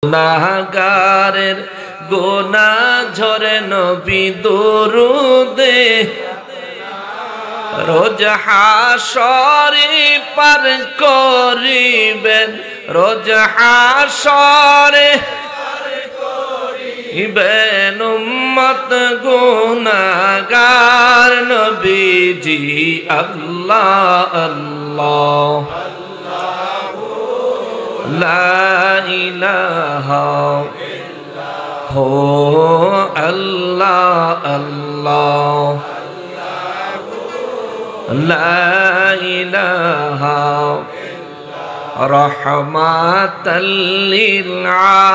গুনাহগারের গুনাহ ঝরে নবী দুরুদে রোজ হাসরে পার করিবেন, রোজ হাসরে ইবেন উম্মত গুনাহগার নবীজি আল্লাহ আল্লাহ লা ইলাহা হো আল্লাহ আল্লাহ লা ইলাহা রহমাতাল লিল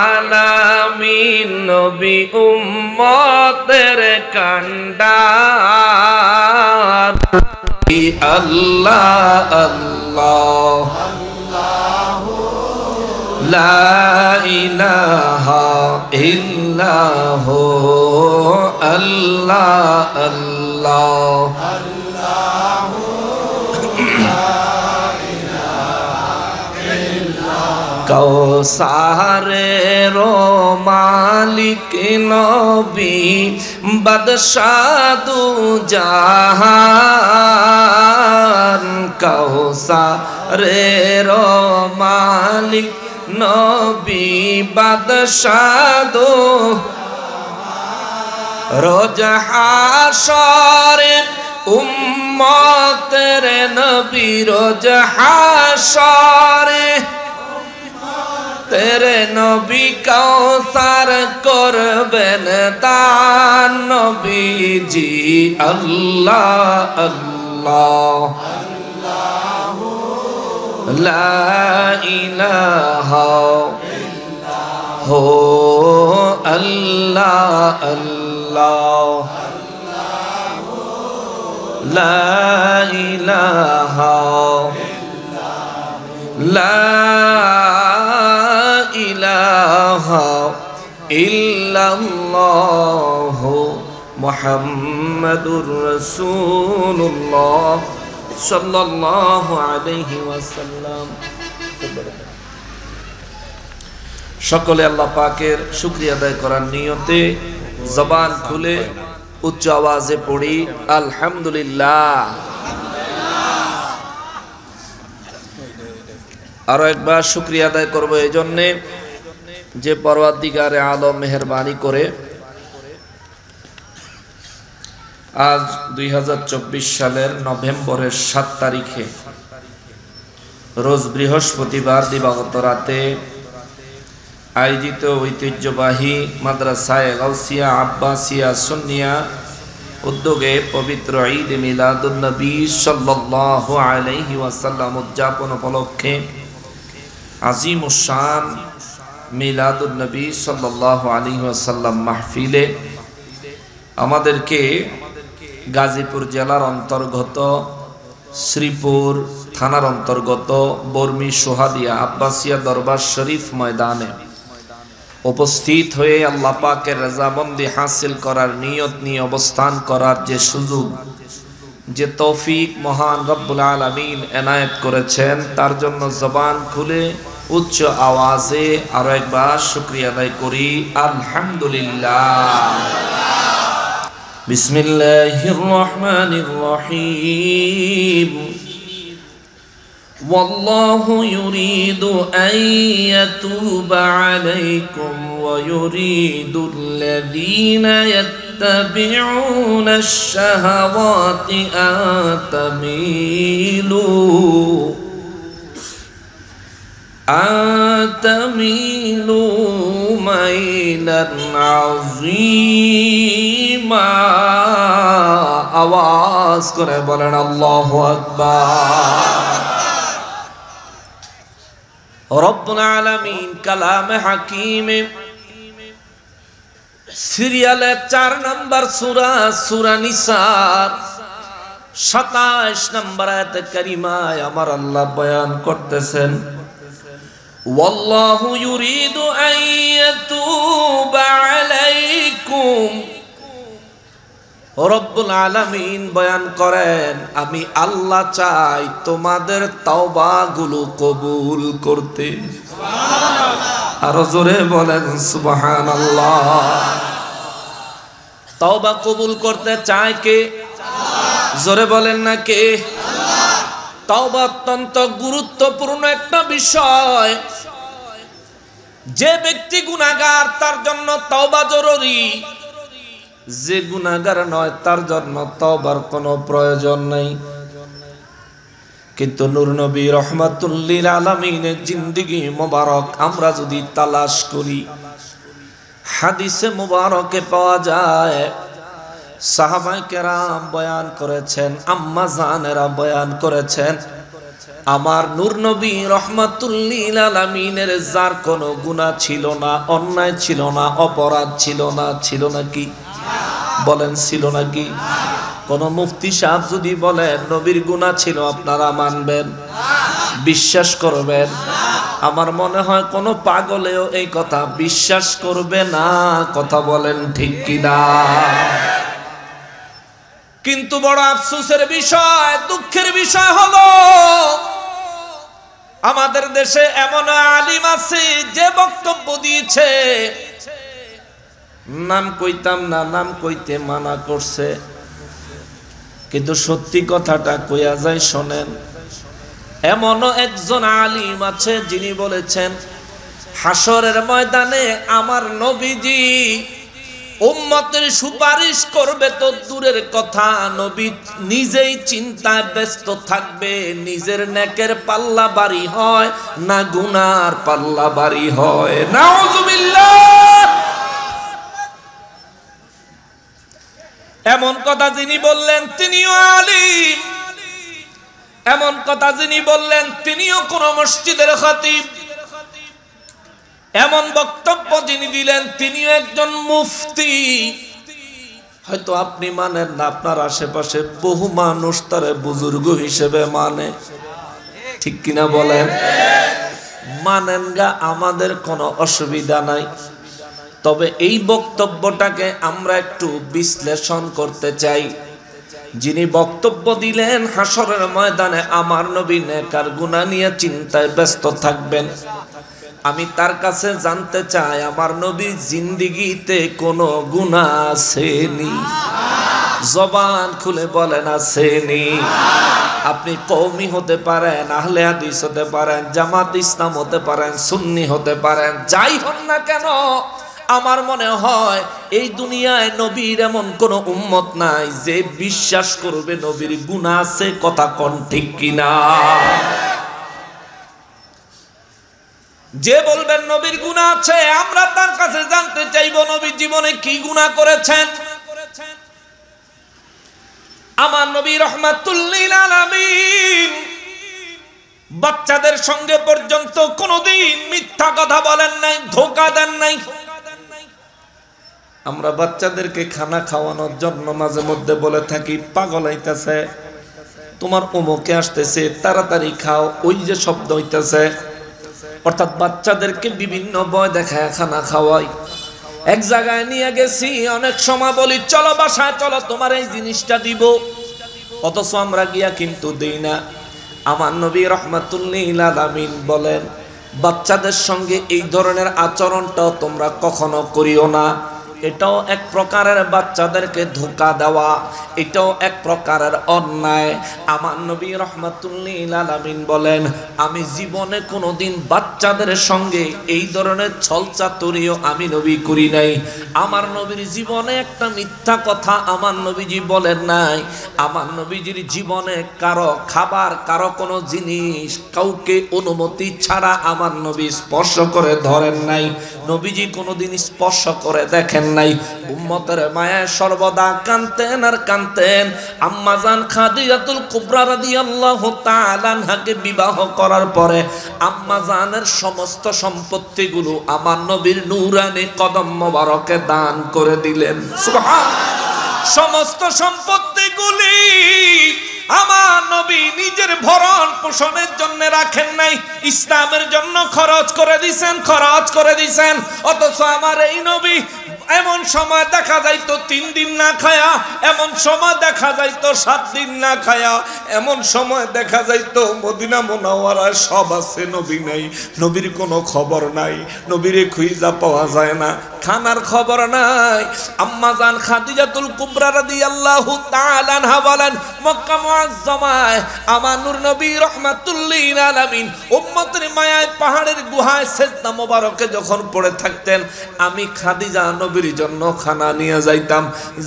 আলামিন নবী উম্মতের কান্ডার আল্লাহ আল্লাহ লা ইলাহা ইল্লাহু আল্লাহ আল্লাহ কৌসারের মালিক নবী বাদশাহ দু জাহান, কৌসারের মালিক নবী বাদশাহ দু রোজ হাসরে উম্মতের নবী রোজ হাসরে তেরে নবী কৌসার করবেন দান নবীজি আল্লাহ আল্লাহ লা ইলাহা হো আল্লাহ আল্লাহ লা ইলাহা লা ইলাহা ইল্লাল্লাহু মুহাম্মাদুর রাসূলুল্লাহ সাল্লাল্লাহু আলাইহি ওয়াসাল্লাম। সকলে আল্লাহ পাকের শুকরিয়া আদায় করার নিয়তে জবান খুলে উচ্চ আওয়াজে পড়ি আলহামদুলিল্লাহ। আরো একবার শুকরিয়া আদায় করবো এই জন্যে যে পরওয়ারদিগারে আলম মেহেরবানি করে আজ 2024 সালের নভেম্বরের 7 তারিখে রোজ বৃহস্পতিবার দিবাগত রাতে আয়োজিত ঐতিহ্যবাহী মাদ্রাসায়ে গাউসিয়া আব্বাসিয়া সুন্নিয়া উদ্যোগে পবিত্র ঈদ মিলাদুন নবী সাল্লাল্লাহু আলাইহি ওয়াসাল্লাম উদযাপন উপলক্ষে আজিমুশ শান মিলাদুন নবী সাল্লাল্লাহু আলাইহি ওয়াসাল্লাম মাহফিলে আমাদেরকে গাজীপুর জেলার অন্তর্গত শ্রীপুর থানার অন্তর্গত বর্মি সোহাদিয়া আব্বাসিয়া দরবার শরীফ ময়দানে উপস্থিত হয়ে আল্লাহ পাকের রজামন্দি হাসিল করার নিয়ত নিয়ে অবস্থান করার যে সুযোগ, যে তৌফিক মহান রব্বুল আলামিন এনায়েত করেছেন, তার জন্য জবান খুলে উচ্চ আওয়াজে আরো একবার শুকরিয়া আদায় করি আলহামদুলিল্লাহ। বিসমিল্লাহির রহমানির রহিম। والله يريد أن يتوب عليكم ويريد الذين يتبعون الشهوات أن تميلوا ميلا عظيما। आवाज करे बोलें अल्लाहु अकबर। रब्बुल आलमीन कलाम हकीम सीरियल 4 नंबर सूरा सूरा निसार 27 नंबर आयत करीमाय আমার আল্লাহ বয়ান করতেছেন ওয়াল্লাহু ইউরিদু আন ইয়াতুবা আলাইকুম রব্বুল আলামিন বয়ান করেন, আমি আল্লাহ চাই তোমাদের তওবাগুলো কবুল করতে। আরো জোরে বলেন সুবহানাল্লাহ। তওবা কবুল করতে চায় কে? জোরে বলেন না কে? তওবা অত্যন্ত গুরুত্বপূর্ণ একটা বিষয়। যে ব্যক্তি গুনাহগার তার জন্য তওবা জরুরি, যে গুনাহগার নয় তার জন্য তওবার কোনো প্রয়োজন নেই। কিন্তু নূর নবী রাহমাতুল লিল আলামিনের জিন্দেগি মোবারক আমরা যদি তালাশ করি, হাদিসে মুবারকে পাওয়া যায়, সাহাবায়ে কেরাম বয়ান করেছেন, আম্মা জানেরা বয়ান করেছেন, আমার নূর নবী রাহমাতুল লিল আলামিনের যার কোনো গুনাহ ছিল না, অন্যায় ছিল না, অপরাধ ছিল না, ছিল নাকি? বলেন ছিল নাকি? কোন মুফতি সাহেব যদি বলেন নবীর গুনাহ ছিল, আপনারা মানবেন? বিশ্বাস করবেন? আমার মনে হয় কোন পাগলেও এই কথা বিশ্বাস করবে না। কথা বলেন ঠিক কিনা? কিন্তু বড় আফসোসের বিষয়, দুঃখের বিষয় হলো আমাদের দেশে এমন আলিম আছে যে বক্তব্য দিয়েছে, নাম কইতাম না, নাম কইতে মানা করছে, কিন্তু সত্যি কথাটা কইয়া যায় শোনেন। এমনও একজন আলিম আছে যিনি বলেছেন হাসরের ময়দানে আমার নবীজি উম্মতের সুপারিশ করবে তো দূরের কথা, নবী নিজেই চিন্তায় ব্যস্ত থাকবে নিজের নেকের পাল্লা ভারী হয় না গুনার পাল্লা ভারী হয়। নাউজুবিল্লাহ। এমন কথা যিনি বললেন তিনিও আলিম, এমন কথা যিনি বললেন তিনিও কোন মসজিদের খতিব, এমন বক্তব্য যিনি দিলেন তিনিও একজন মুফতি। হয়তো আপনি মানেন না, আপনার আশেপাশে বহু মানুষ তারে বুজুর্গ হিসেবে মানে, ঠিক কিনা বলেন? মানেন গা, আমাদের কোনো অসুবিধা নাই। তবে এই বক্তব্যটাকে আমরা একটু বিশ্লেষণ করতে চাই। যিনি বক্তব্য দিলেন হাসরের ময়দানে আমার নবী নেকার গুনাহ নিয়ে চিন্তায় ব্যস্ত থাকবেন, আমি তার কাছে জানতে চাই আমার নবীর জিন্দেগিতে কোনো গুনাহ আসেনি? জবান খুলে বলেন আসেনি? আপনি কওমি হতে পারেন, আহলে হাদিস হতে পারেন, জামাত ইসলাম হতে পারেন, সুন্নি হতে পারেন, যাই হন না কেন, আমার মনে হয় এই দুনিয়ায় নবীর এমন কোন উম্মত নাই যে বিশ্বাস করবে নবীর গুনাহ আছে। কথা কোন ঠিক কিনা? যে বলবেন নবীর গুনাহ আছে, আমরা তার কাছে জানতে চাইব নবীর জীবনে কি গুনাহ করেছেন। আমার নবী রাহমাতুল লিল আলামিন বাচ্চাদের সঙ্গে পর্যন্ত কোনোদিন মিথ্যা কথা বলেন নাই, ধোঁকা দেন নাই। আমরা বাচ্চাদেরকে খানা খাওয়ানোর জন্য মাঝে মধ্যে বলে থাকি পাগল হইতেছে, তোমার অমুকে আসতেছে, তাড়াতাড়ি খাও, ওই যে শব্দ হইতেছে। অর্থাৎ বাচ্চাদেরকে বিভিন্ন ভয় দেখায় খানা খাওয়াই। এক জায়গায় নিয়ে গেছি, অনেক সময় বলি চলো বাসায় চলো, তোমার এই জিনিসটা দিব, অথচ আমরা গিয়া কিন্তু দেই না। আমার নবী রাহমাতুল লিল আলামিন বলেন বাচ্চাদের সঙ্গে এই ধরনের আচরণটাও তোমরা কখনো করিও না। এটাও এক প্রকারের বাচ্চাদেরকে ধোঁকা দেওয়া, এটাও এক প্রকারের অন্যায়। আমার নবী রাহমাতুল লিল আলামিন বলেন আমি জীবনে কোনোদিন বাচ্চাদের সঙ্গে এই ধরনের ছলচাতুরিও আমি নবী করি নাই। আমার নবীর জীবনে একটা মিথ্যা কথা আমার নবীজি বলেন নাই। আমার নবীজির জীবনে কারো খাবার, কারো কোনো জিনিস কাউকে অনুমতি ছাড়া আমার নবী স্পর্শ করে ধরেন নাই। নবীজি কোনোদিন স্পর্শ করে দেখেন নাই। উম্মতের মায়ায় সর্বদা কাঁদতেন আর কাঁদতেন। আম্মা জান খাদিজাতুল কুবরা রাদিয়াল্লাহু তাআলা আনহাকে বিবাহ করার পরে আম্মা জানের সমস্ত সম্পত্তিগুলো আমার নবীর নূরানি কদম মোবারকে দান করে দিলেন। সুবহানাল্লাহ। সমস্ত সম্পত্তিগুলি আমার নবী নিজের ভরণ পোষণের জন্য রাখেন নাই, ইসলামের জন্য খরচ করে দিয়েছেন, খরচ করে দিয়েছেন। অথচ আমার এই নবী এমন সময় দেখা যাইতো 3 দিন না খায়া, এমন সময় দেখা যাইতো 7 দিন না খায়া, এমন সময় দেখা যাইতো মদিনা মুনাওয়ারায় সব আছে, নবী নাই, নবীর কোনো খবর নাই, নবীরে খুঁজা পাওয়া যায় না, খানার খবর নাই। আম্মা জান খাদিজাতুল কুবরা রাদিয়াল্লাহু তাআলা আনহা বলেন, মক্কা মুআজ্জামায় আমার নূর নবী রাহমাতুল লিল আলামিন উম্মতের মায়ায় পাহাড়ের গুহায় সিজদা মোবারকে যখন পড়ে থাকতেন, আমি খাদিজা নবীর জন্য খানা নিয়ে যাইতাম।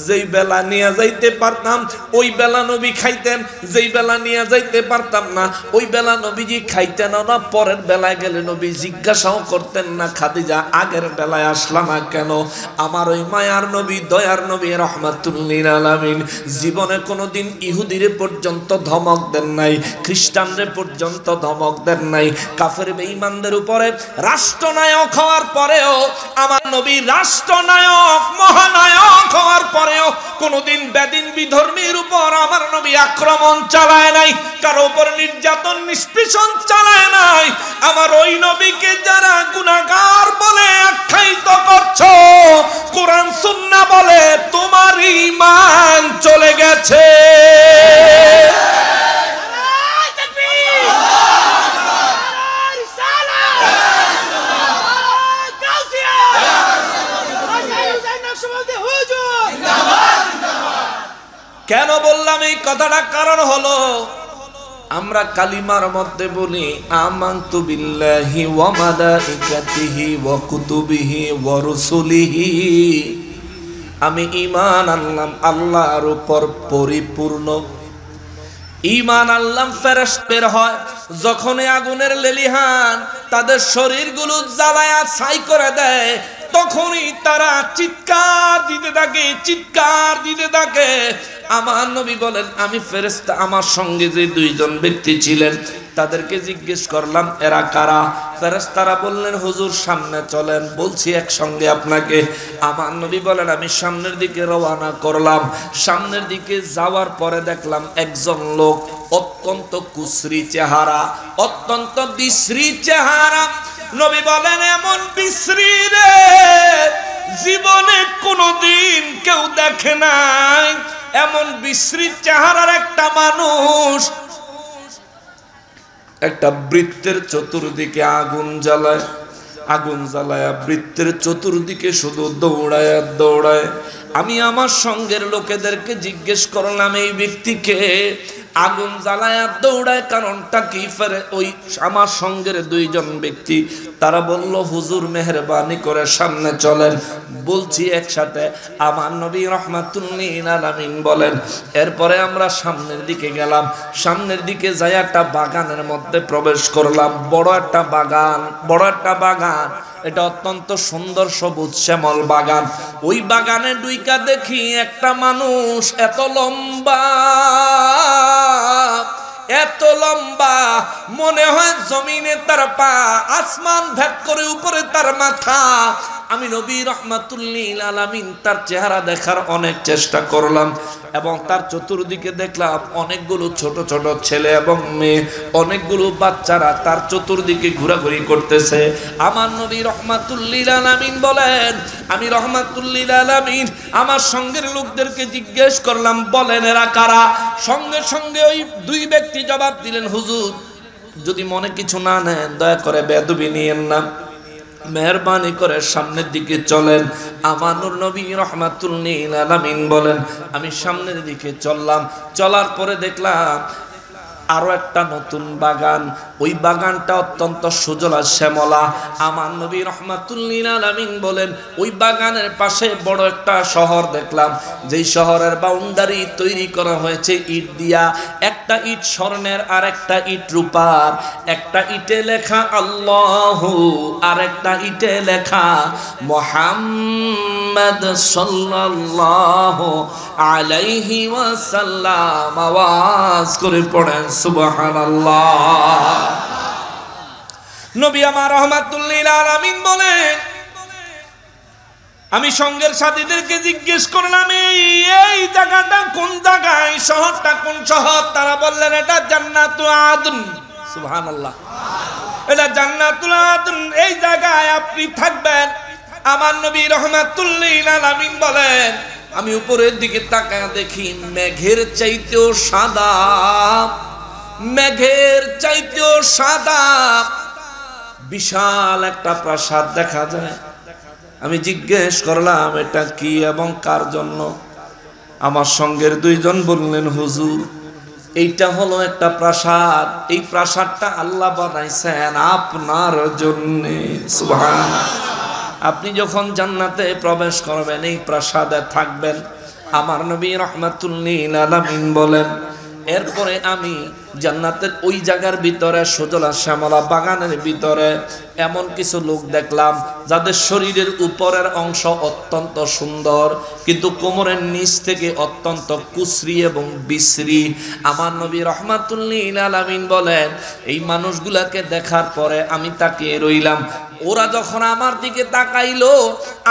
যেই বেলা নিয়ে যাইতে পারতাম ওই বেলা নবী খাইতেন, যেই বেলা নিয়ে যাইতে পারতাম না ওই বেলা নবীজি খাইতেন না। পরের বেলায় গেলে নবী জিজ্ঞাসাও করতেন না, খাদিজা আগের বেলায় আসলা না কেন? আমার ওই মায়ার নবী, দয়ার নবী রাহমাতুল লিল আলামিন জীবনে কোনোদিন ইহুদিরে পর্যন্ত ধমক দেন নাই, খ্রিস্টানরে পর্যন্ত ধমক দেন নাই। কাফের বেঈমানদের উপরে রাষ্ট্রনায়ক হওয়ার পরেও, আমার নবী রাষ্ট্রনায়ক মহানায়ক হওয়ার পরেও কোনোদিন বেদিন বিধর্মীর উপর আমার নবী আক্রমণ চালায় নাই, কারো উপর নির্যাতন নিষ্পেষণ চালায় নাই। আমার ওই নবীকে যারা গুনাহগার বলে আখ্যায়িত করছো, কোরআন সুন্নাহ বলে তোমার ঈমান চলে গেছে। কেন বললাম এই কথাটা? কারণ হলো আমরা কালিমার মধ্যে বলি আমানতু বিল্লাহি ওয়া মালাইকাতিহি ওয়া কুতুবিহি ওয়া রুসুলিহি, আমি ঈমান আনলাম আল্লাহর উপর পরিপূর্ণ। ঈমান আনলাম ফেরেশতাদের হয় যখনই আগুনের লেলিহান তাদের শরীরগুলো জ্বালায়া ছাই করে দেয়, তখনই তারা চিৎকার দিতে থাকে, চিৎকার দিতে থাকে। আমার নবী বলেন, আমি ফেরেশতা, আমার সঙ্গে যে 2 জন ব্যক্তি ছিলেন তাদেরকে জিজ্ঞেস করলাম এরা কারা? ফেরেশতারা বললেন, হুজুর সামনে চলেন, বলছি একসঙ্গে আপনাকে। আমার নবী বলেন, আমি সামনের দিকে রওনা করলাম। সামনের দিকে যাওয়ার পরে দেখলাম একজন লোক, অত্যন্ত কুশ্রী চেহারা, অত্যন্ত বিশ্রী চেহারা। নবী বলেন, এমন বিশ্রী রে জীবনে কোনোদিন কেউ দেখে নাই। এমন বিশ্রী চেহারার একটা মানুষ একটা বৃত্তের চতুর্দিকে আগুন জ্বালায়, আগুন জ্বালায় বৃত্তের চতুর্দিকে শুধু দৌড়ায় দৌড়ায়। আমি আমার সঙ্গের লোকেদেরকে জিজ্ঞেস করলাম, এই ব্যক্তিকে আগুন জ্বালায় দৌড়ায় কারণটা কি? ফেরে ওই আমার সঙ্গের 2 জন ব্যক্তি তারা বলল, হুজুর মেহেরবানি করে সামনে চলেন। বলছি একসাথে, আমার নবী রাহমাতুল লিল আলামিন বলেন। এরপরে আমরা সামনের দিকে গেলাম। সামনের দিকে যাই একটা বাগানের মধ্যে প্রবেশ করলাম। বড় একটা বাগান, বড় একটা বাগান। এটা অত্যন্ত সুন্দর সবুজ শ্যামল বাগান। ওই বাগানে ঢুইকা দেখি একটা মানুষ এত লম্বা, এত লম্বা, মনে হয় জমিনে তার পা, আসমান ভেদ করে উপরে তার মাথা। আমি নবী রাহমাতুল লিল আলামিন তার চেহারা দেখার অনেক চেষ্টা করলাম এবং তার চতুর্দিকে দেখলাম অনেকগুলো ছোট ছোট ছেলে এবং মেয়ে, অনেকগুলো বাচ্চারা তার চতুর্দিকে ঘোরাঘুরি করতেছে। আমার নবী রাহমাতুল লিল আলামিন বলেন, আমি রাহমাতুল লিল আলামিন আমার সঙ্গের লোকদেরকে জিজ্ঞেস করলাম, বলেন এরা কারা? সঙ্গে সঙ্গে ওই 2 ব্যক্তি জবাব দিলেন, হুজুর যদি মনে কিছু না নেন দয়া করে বেয়াদবি নিয়েন না, মেহরবানি করে সামনের দিকে চলেন। আমার নূর নবী রাহমাতুল লিল আলামিন বলেন, আমি সামনের দিকে চললাম। চলার পরে দেখলাম আরো একটা নতুন বাগান। ওই বাগানটা অত্যন্ত সুজলা শ্যামলা। আমার নবী রাহমাতুল লিল আলামিন বলেন, ওই বাগানের পাশে বড় একটা শহর দেখলাম, যেই শহরের বাউন্ডারি তৈরি করা হয়েছে ইট দিয়া। একটা ইট স্বর্ণের আর একটা ইট রূপার। একটা ইটে লেখা আল্লাহু আর একটা ইটে লেখা মুহাম্মদ সাল্লাল্লাহু আলাইহি ওয়াসাল্লাম। আওয়াজ করে পড়েন সুবহানাল্লাহ। নবী আমার রাহমাতুল লিল আলামিন বলেন, আমি সঙ্গের সাথীদেরকে জিজ্ঞেস করলাম, এই জায়গাটা কোন জায়গায়, শহরটা কোন শহর? তারা বললেন এটা জান্নাতুল আদন। সুবহানাল্লাহ, এটা জান্নাতুল আদন। এই জায়গায় আপনি থাকবেন, আমার নবী রাহমাতুল লিল আলামিন বলেন, আমি উপরের দিকে তাকায় দেখি মেঘের চাইতেও সাদা, মেঘের চাইতেও সাদা বিশাল একটা প্রাসাদ দেখা যায়। আমি জিজ্ঞেস করলাম এটা কি এবং কার জন্য? আমার সঙ্গের দুইজন বললেন, হুজুর এইটা হলো একটা প্রাসাদ, এই প্রাসাদটা আল্লাহ বানাইছেন আপনার জন্য। সুবহানাল্লাহ। আপনি যখন জান্নাতে প্রবেশ করবেন এই প্রাসাদে থাকবেন। আমার নবী রাহমাতুল লিল আলামিন বলেন, এরপরে আমি জান্নাতের ওই জায়গার ভিতরে সজলা শ্যামলা বাগানের ভিতরে এমন কিছু লোক দেখলাম যাদের শরীরের উপরের অংশ অত্যন্ত সুন্দর, কিন্তু কোমরের নিচ থেকে অত্যন্ত কুশ্রী এবং বিশ্রী। আমার নবী রাহমাতুল লিল আলামিন বলেন, এই মানুষগুলাকে দেখার পরে আমি তাকিয়ে রইলাম। ওরা যখন আমার দিকে তাকাইলো,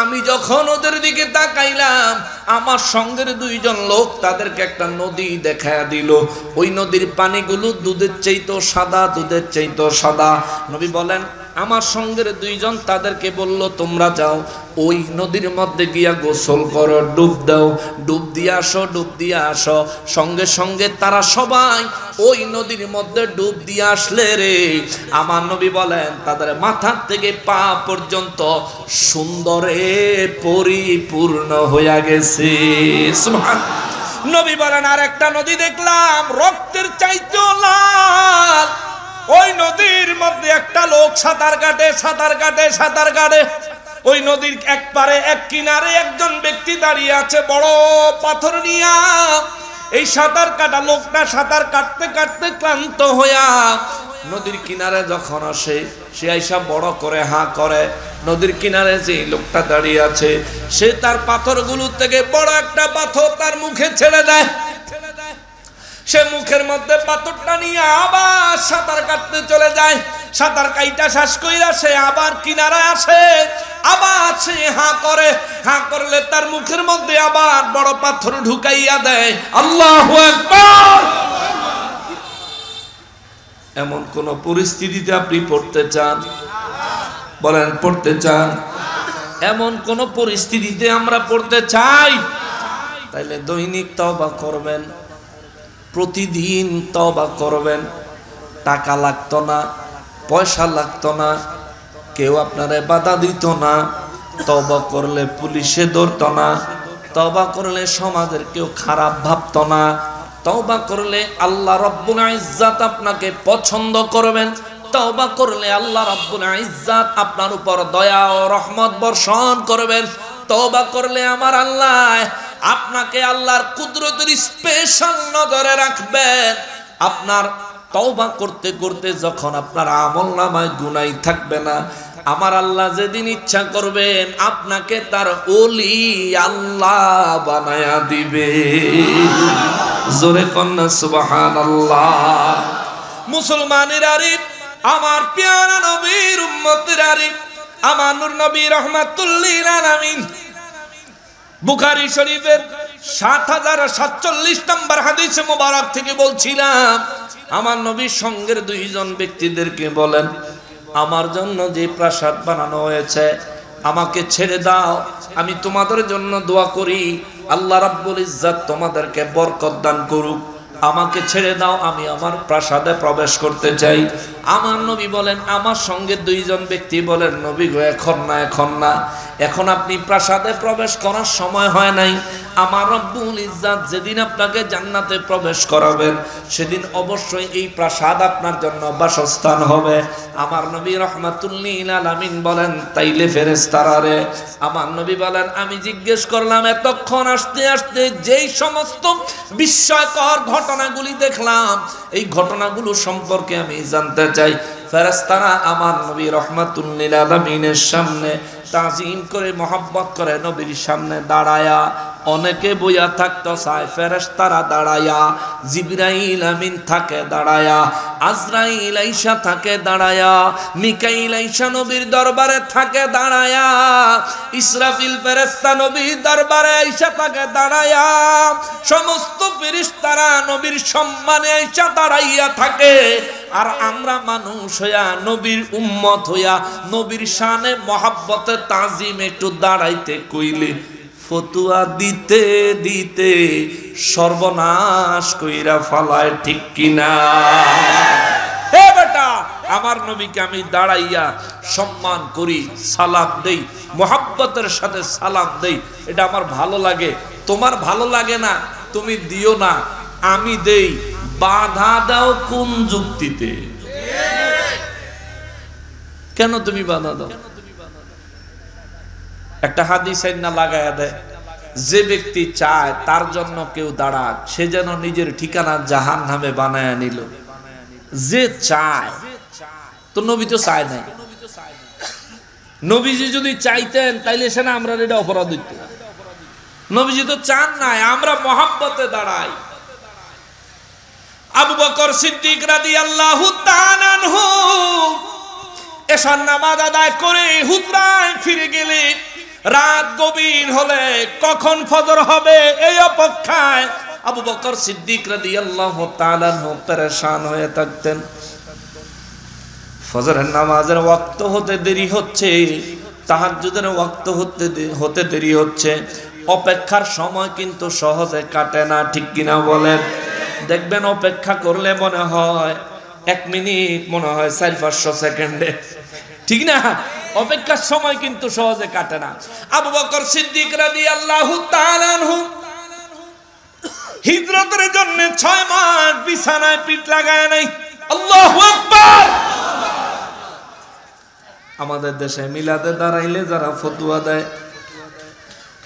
আমি যখন ওদের দিকে তাকাইলাম, আমার সঙ্গের দুইজন লোক তাদেরকে একটা নদী দেখায়া দিল। ওই নদীর পানিগুলো দুধের চাইতেও সাদা, দুধের চাইতেও সাদা। নবী বলেন, আমার সঙ্গের দুইজন তাদেরকে বলল, তোমরা যাও ওই নদীর মধ্যে গিয়া গোসল করো, ডুব দাও, ডুব দিয়ে আসো, ডুব দিয়ে আসো। সঙ্গে সঙ্গে তারা সবাই ওই নদীর মধ্যে ডুব দিয়ে আসলে রে, আমার নবী বলেন তাদের মাথার থেকে পা পর্যন্ত সুন্দরে পরিপূর্ণ হয়ে গেছে। সুবহানাল্লাহ। নবী বলেন, আর একটা নদী দেখলাম রক্তের চাইতেও লাল। ওই নদীর মধ্যে একটা লোক সাঁতার কাটে, সাঁতার কাটে, সাঁতার কাটে। ওই নদীর এক পারে এক কিনারে একজন ব্যক্তি দাঁড়িয়ে আছে বড় পাথর নিয়া। এই সাঁতার কাটা লোকটা সাঁতার কাটতে কাটতে ক্লান্ত হইয়া নদীর কিনারে যখন আসে, সে আইসা বড় করে হাঁ করে। নদীর কিনারে যে লোকটা দাঁড়িয়ে আছে, সে তার পাথরগুলো থেকে বড় একটা পাথর তার মুখে ছেড়ে দেয়। সে মুখের মধ্যে পাথরটা নিয়ে আবার সাঁতার কাটতে চলে যায়। সাঁতার কাইটা শ্বাস কইরা সে আবার কিনারায় আসে, আবার সে হাঁ করে। হাঁ করলে তার মুখের মধ্যে আবার বড় পাথর ঢুকাইয়া দেয়। আল্লাহু আকবার। এমন কোন পরিস্থিতিতে আপনি পড়তে চান? বলেন, পড়তে চান? এমন কোন পরিস্থিতিতে আমরা পড়তে চাই? তাইলে দৈনিক তওবা করবেন, প্রতিদিন তওবা করবেন। টাকা লাগতো না, পয়সা লাগতো না, কেউ আপনারে বাধা দিত না। তওবা করলে পুলিশে ধরতো না, তওবা করলে সমাজের কেউ খারাপ ভাবতো না, তওবা করলে আল্লাহ রাব্বুল ইজ্জাত আপনাকে পছন্দ করবেন, তওবা করলে আল্লাহ রাব্বুল ইজ্জাত আপনার উপর দয়া ও রহমত বর্ষণ করবেন। তওবা করলে আমার আল্লাহ আপনাকে আল্লাহর কুদরতের স্পেশাল নজরে রাখবেন। আপনার তওবা করতে করতে যখন আপনার আমলনামায় গুনাহ থাকবে না, আমার আল্লাহ যেদিন ইচ্ছা করবেন আপনাকে তার ওলি আল্লাহ বানায়া দিবে। জোরে কন্যা সুবহানাল্লাহ। মুসলমানের আরিফ, আমার প্যারা নবীর উম্মতের আরিফ, আমার নূর নবী রাহমাতুল লিল আলামিন বুখারী শরীফের ৭০৪৭ নম্বর হাদিসে মুবারক থেকে বলছিলাম, আমার নবীর সঙ্গের দুইজন ব্যক্তিদেরকে বলেন, আমার জন্য যে প্রাসাদ বানানো হয়েছে আমাকে ছেড়ে দাও, আমি তোমাদের জন্য দোয়া করি আল্লাহ রাব্বুল ইজ্জাত তোমাদেরকে বরকত দান করুক। আমাকে ছেড়ে দাও, আমি আমার প্রাসাদে প্রবেশ করতে চাই। আমার নবী বলেন, আমার সঙ্গে দুইজন ব্যক্তি বলেন, নবী গো এখন না, এখন না, এখন আপনি প্রাসাদে প্রবেশ করার সময় হয় নাই। আমার রব্বুল ইজ্জাত যেদিন আপনাকে জান্নাতে প্রবেশ করাবেন সেদিন অবশ্যই এই প্রাসাদ আপনার জন্য বাসস্থান হবে। আমার নবী রাহমাতুল লিল আলামিন বলেন, তাইলে ফেরেশতারা রে? আমার নবী বলেন, আমি জিজ্ঞেস করলাম এতক্ষণ আসতে আসতে যেই সমস্ত বিস্ময়কর ঘটনাগুলি দেখলাম, এই ঘটনাগুলো সম্পর্কে আমি জানতে চাই। ফেরেশতারা আমার নবী রাহমাতুল লিল আলামিনের সামনে তাজিম করে মহব্বত করে নবীর সামনে দাঁড়ায়া, অনেকে বইয়া থাকতো চায়, ফেরেশতারা দাঁড়ায়া, জিবরাইল আমিন থাকে দাঁড়ায়া, আজরাইল আইসা থাকে দাঁড়ায়া, মিকাইল আইসা নবীর দরবারে থাকে দাঁড়ায়া, ইসরাফিল ফেরেশতা নবীর দরবারে আইসা থাকে দাঁড়ায়া, সমস্ত ফেরেশতারা নবীর সম্মানে আইসা দাঁড়াইয়া থাকে। আর আমরা মানুষ হইয়া নবীর উম্মত হইয়া নবীর শানে মহাব্বতে তাজিম একটু দাঁড়াইতে কইলে ফতুয়া দিতে দিতে সর্বনাশ কইরা ফালায়, ঠিক কিনা? হে বেটা, আমার নবীকে আমি দাঁড়াইয়া সম্মান করি, সালাম দেই, মোহাব্বতের সাথে সালাম দেই, এটা আমার ভালো লাগে। তোমার ভালো লাগে না, তুমি দিও না, আমি দেই। বাধা দাও কোন যুক্তিতে? কেন তুমি বাধা দাও? একটা হাদিস না লাগায়া দেয়, যে ব্যক্তি চায় তার জন্য কেউ দাঁড়াক, সে যেন নিজের ঠিকানা জাহান্নামে বানায়া নিল। যে চায়, তো নবী তো চায় নাই। নবীজি যদি চাইতেন তাইলে সে না আমরা এটা অপরাধ হইত। নবীজি তো চান নাই, আমরা মহাব্বতে দাঁড়াই। আবু বকর সিদ্দিক রাদিয়াল্লাহু তাআলা আনহু এশার নামাজ আদায় করে হুজরায় ফিরে গেলে রাত গভীর হলে কখন ফজর হবে এই অপেক্ষায় আবু বকর সিদ্দিক রাদিয়াল্লাহু তাআলা আনহু পেরেশান হয়ে থাকতেন। ফজরের নামাজের ওয়াক্ত হতে দেরি হচ্ছে, তাহাজ্জুদের ওয়াক্ত হতে দেরি হচ্ছে। অপেক্ষার সময় কিন্তু সহজে কাটে না, ঠিক কিনা বলেন? দেখবেন অপেক্ষা করলে মনে হয় 1 মিনিট, মনে হয় 400-500 সেকেন্ডে, ঠিক না? অপেক্ষার সময় কিন্তু সহজে কাটে না। আবু বকর সিদ্দিক রাদিয়াল্লাহু তাআলা আনহু হিজরতের জন্য 6 মাস বিছানায় পিঠ লাগায় নাই। আল্লাহু আকবার। আমাদের দেশে মিলাদে দাঁড়াইলে যারা ফতোয়া দেয়,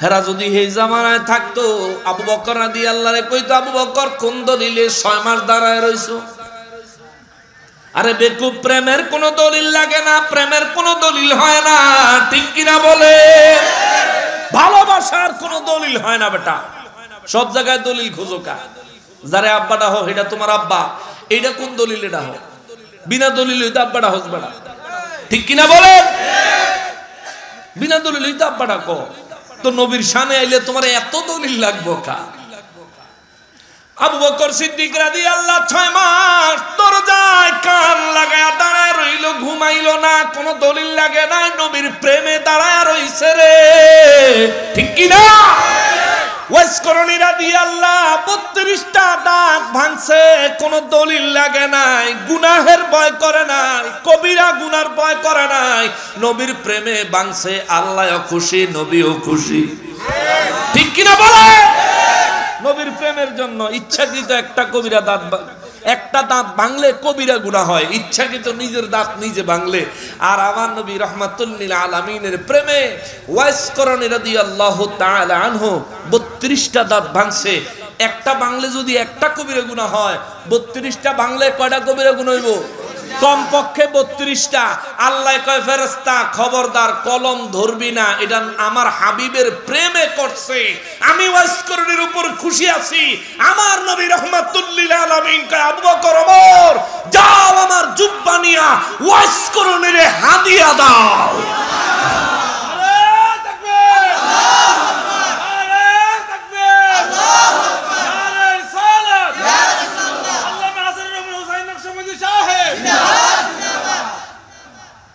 হেরা যদি এই জামানায় থাকতো, আবু বকর রাদিয়াল্লাহু আনহু কইতো, আবু বকর কোন দলিলে 6 মাস দাঁড়ায় রইছো? আরে বেকুব, প্রেমের কোন দলিল লাগে না, প্রেমের কোন দলিল হয় না, ঠিক কিনা বলে? ভালোবাসার কোন দলিল হয় না বেটা। সব জায়গায় দলিল খোঁজো কা, যারে আব্বাটা হো এটা তোমার আব্বা, এইটা কোন দলিল? এটা হো বিনা দলিল হইতে আব্বাটা হোক বেটা, ঠিক কিনা বলে? বিনা দলিল হইতে আব্বাটা কো, তো নবীর শানে আইলে তোমার এত দলিল লাগবো কা? আবু বকর সিদ্দিক রাদিয়াল্লাহু 6 মাস দরজায় কান লাগায়া দাঁড়ায় রইল, ঘুমাইলো না, কোন দলিল লাগে না, নবীর প্রেমে দাঁড়ায় রইছে রে, ঠিক কি না? ওয়াইস করণী রাদিয়াল্লাহু 32টা দাঁত ভাঙছে, কোন দলিল লাগে নাই, গুনাহের ভয় করে নাই, কবিরা গুনার ভয় করে নাই, নবীর প্রেমে ভাঙছে। আল্লাহও খুশি, নবীও খুশি, ঠিক কি না বলে? নবীর প্রেমের জন্য ইচ্ছাকৃত একটা দাঁত ভাঙলে কবিরা গুনাহ হয়, ইচ্ছাকৃত নিজের দাঁত নিজে ভাঙলে। আর আমার নবী রাহমাতুল লিল আলামিনের প্রেমে ওয়াইস করণী রাদিয়াল্লাহু তাআলা আনহু 32টা দাঁত ভাঙছে। একটা ভাঙলে যদি একটা কবিরা গুনাহ হয়, 32টা ভাঙলে কয়টা কবিরা গুনাহ হইব? কমপক্ষে 32টা। আল্লাহ কয়, ফেরেশতা খবরদার, কলম ধরবি না, এটা আমার হাবিবের প্রেমে করছে, আমি ওয়াইস করণীর উপর খুশি আছি। আমার নবী রাহমাতুল লিল আলামিন কয়, আবু বকর, ওমর, যাও আমার জুব্বা নিয়া ওয়াইস করণীর হাদিয়া দাও।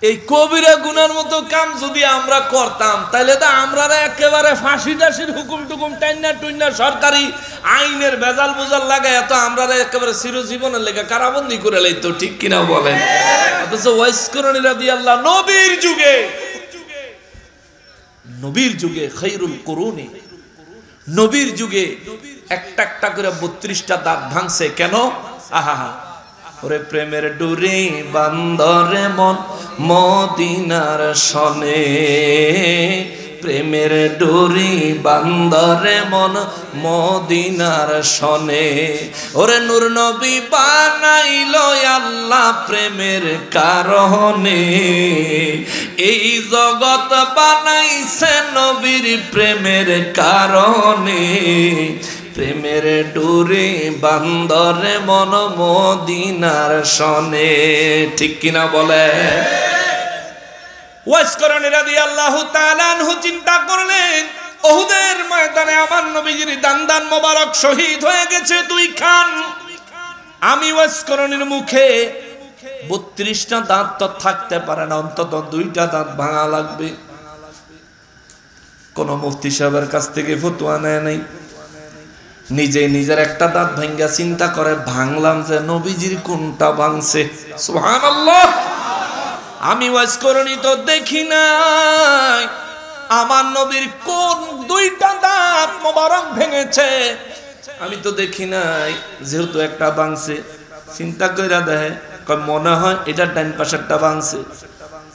এই কবিরা গুনার মতো কাম যদি আমরা করতাম, তাহলে তো আমরা একেবারে ফাঁসি টাসির হুকুম টুকুম টাইনা টুইনা সরকারি আইনের ভেজাল বুজাল লাগায় তো আমরা একেবারে চিরজীবনের লেগে কারাবন্দি করে লাইতো, ঠিক কিনা বলেন? অথচ ওয়াইস করণী রাদিয়াল্লাহু নবীর যুগে খায়রুল কুরুনি, নবীর যুগে একটা একটা করে 32টা দাঁত ভাঙছে। কেন? আহা, ওরে প্রেমের ডুরি বান্দরে মন মদিনার সনে, প্রেমের ডুরি বান্দরে মন মদিনার সনে। ওরে নূর নবী বানাইলো আল্লাহ প্রেমের কারণে, এই জগৎ বানাইছে নবীর প্রেমের কারণে। প্রেমের ডুরি বান্দরে মন মদিনার সনে, ঠিক কিনা বলে? ওয়াইস করণী রাদিয়াল্লাহু তাআলা আনহু চিন্তা করলেন, উহুদের ময়দানে আমার নবীজির দান মোবারক শহীদ হয়ে গেছে 2 খান। আমি ওয়াইস করণীর মুখে 32টা দাঁত তো থাকতে পারে না, অন্তত 2টা দাঁত ভাঙা লাগবে। কোন মুফতি সাহেবের কাছ থেকে ফতোয়া নেয় নাই, নিজের একটা দাঁত ভাঙ্গা চিন্তা করে ভাঙলাম যে নবীজির কোনটা ভাঙছে। সুবহানাল্লাহ। আমি ওয়াজ করনি তো দেখি নাই আমার নবীর কোন 2টা দাঁত মোবারক ভেঙেছে, আমি তো দেখি নাই। যেহেতু একটা ভাঙছে, চিন্তা কইরা দেখে, মনে হয় এটা ডান পাশেরটা ভাঙছে,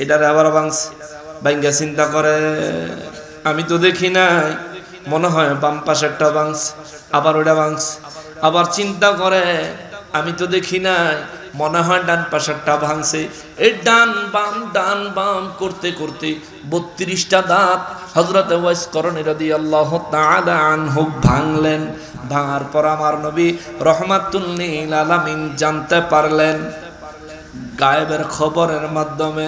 এটারে আবার ভাঙছে। ভাঙ্গা চিন্তা করে, আমি তো দেখি নাই, মনে হয় বাম পাশেরটা ভাঙছে, আবার ওটা ভাঙছে। আবার চিন্তা করে, আমি তো দেখি নাই, মনে হয় ডান পাশেরটা ভাঙছে। এই ডান বাম করতে করতে 32টা দাঁত হযরত ওয়াইস করণী রাদিয়াল্লাহু তাআলা আনহু ভাঙলেন। ভাঙার পর আমার নবী রাহমাতুল লিল আলামিন জানতে পারলেন, গায়েবের খবরের মাধ্যমে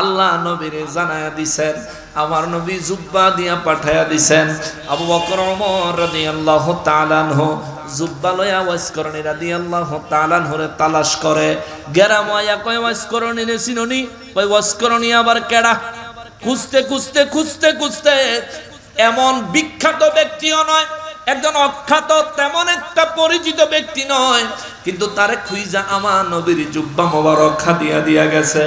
আল্লাহ নবীরে জানায়া দিছেন। আমার নবী জুব্বা দিয়া পাঠায়া দিছেন। আবু বকর ওমর রাদিয়াল্লাহু তাআলা আনহু জুব্বা লয়া ওয়াইস করণী রাদিয়াল্লাহু তাআলা আনহুরে তালাশ করে। গেরাময়া কয় ওয়াইস করণী রে চিননি? কয় ওয়াইস করণী আবার কেডা? খুঁজতে এমন বিখ্যাত ব্যক্তিও নয়, একজন অখ্যাত তেমন একটা পরিচিত ব্যক্তি নয়, কিন্তু তারে খুঁজা আমার নবীর জুব্বা মোবারক খাদিয়া দিয়া গেছে।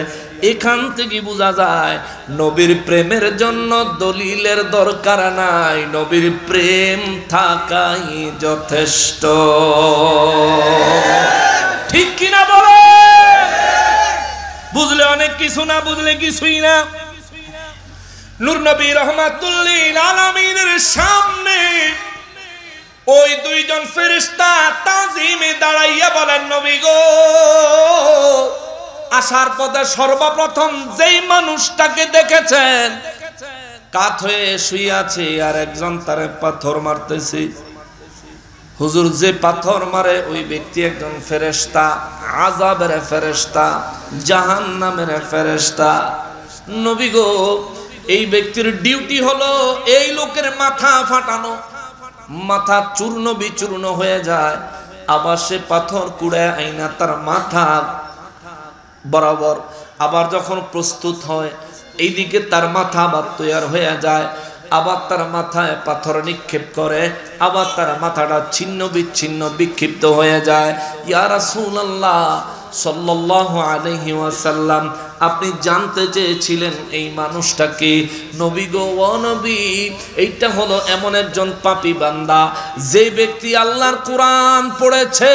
এখান থেকে বোঝা যায় নবীর প্রেমের জন্য দলিলের দরকার নাই, নবীর প্রেম থাকাই যথেষ্ট। ঠিক কিনা বলে? বুঝলে অনেক কিছু, না বুঝলে কিছুই না। নূর নবী রাহমাতুল লিল আলামিনের সামনে ওই 2জন ফেরেশতা তাজিমে দাঁড়াইয়া বলেন, নবী গো, আসার পথে সর্বপ্রথম যেই মানুষটাকে দেখেছেন কাত হয়ে শুয়ে আছে, আর একজন তারে পাথর মারতেছে। হুজুর, যে পাথর মারে ওই ব্যক্তি একজন ফেরেশতা, আযাবের ফেরেশতা, জাহান্নামের ফেরেশতা। নবী গো, এই ব্যক্তির ডিউটি হলো এই লোকের মাথা ফাটানো, মাথা চূর্ণ বিচূর্ণ হয়ে যায়, আবার সে পাথর কুড়ায় আইনা তার মাথা বরাবর আবার যখন প্রস্তুত হয়, এইদিকে তার মাথা আবার তৈরি হয়ে যায়, আবার তার মাথায় পাথর নিক্ষেপ করে, আবার তার মাথাটা ছিন্ন বিচ্ছিন্ন বিক্ষিপ্ত হয়ে যায়। ইয়া রাসূলুল্লাহ সাল্লাল্লাহু আলাইহি ওয়াসাল্লাম, আপনি জানতে চেয়েছিলেন এই মানুষটাকে। নবী গো, ও নবী, এইটা হলো এমন একজন পাপী বান্দা যে ব্যক্তি আল্লাহর কোরআন পড়েছে,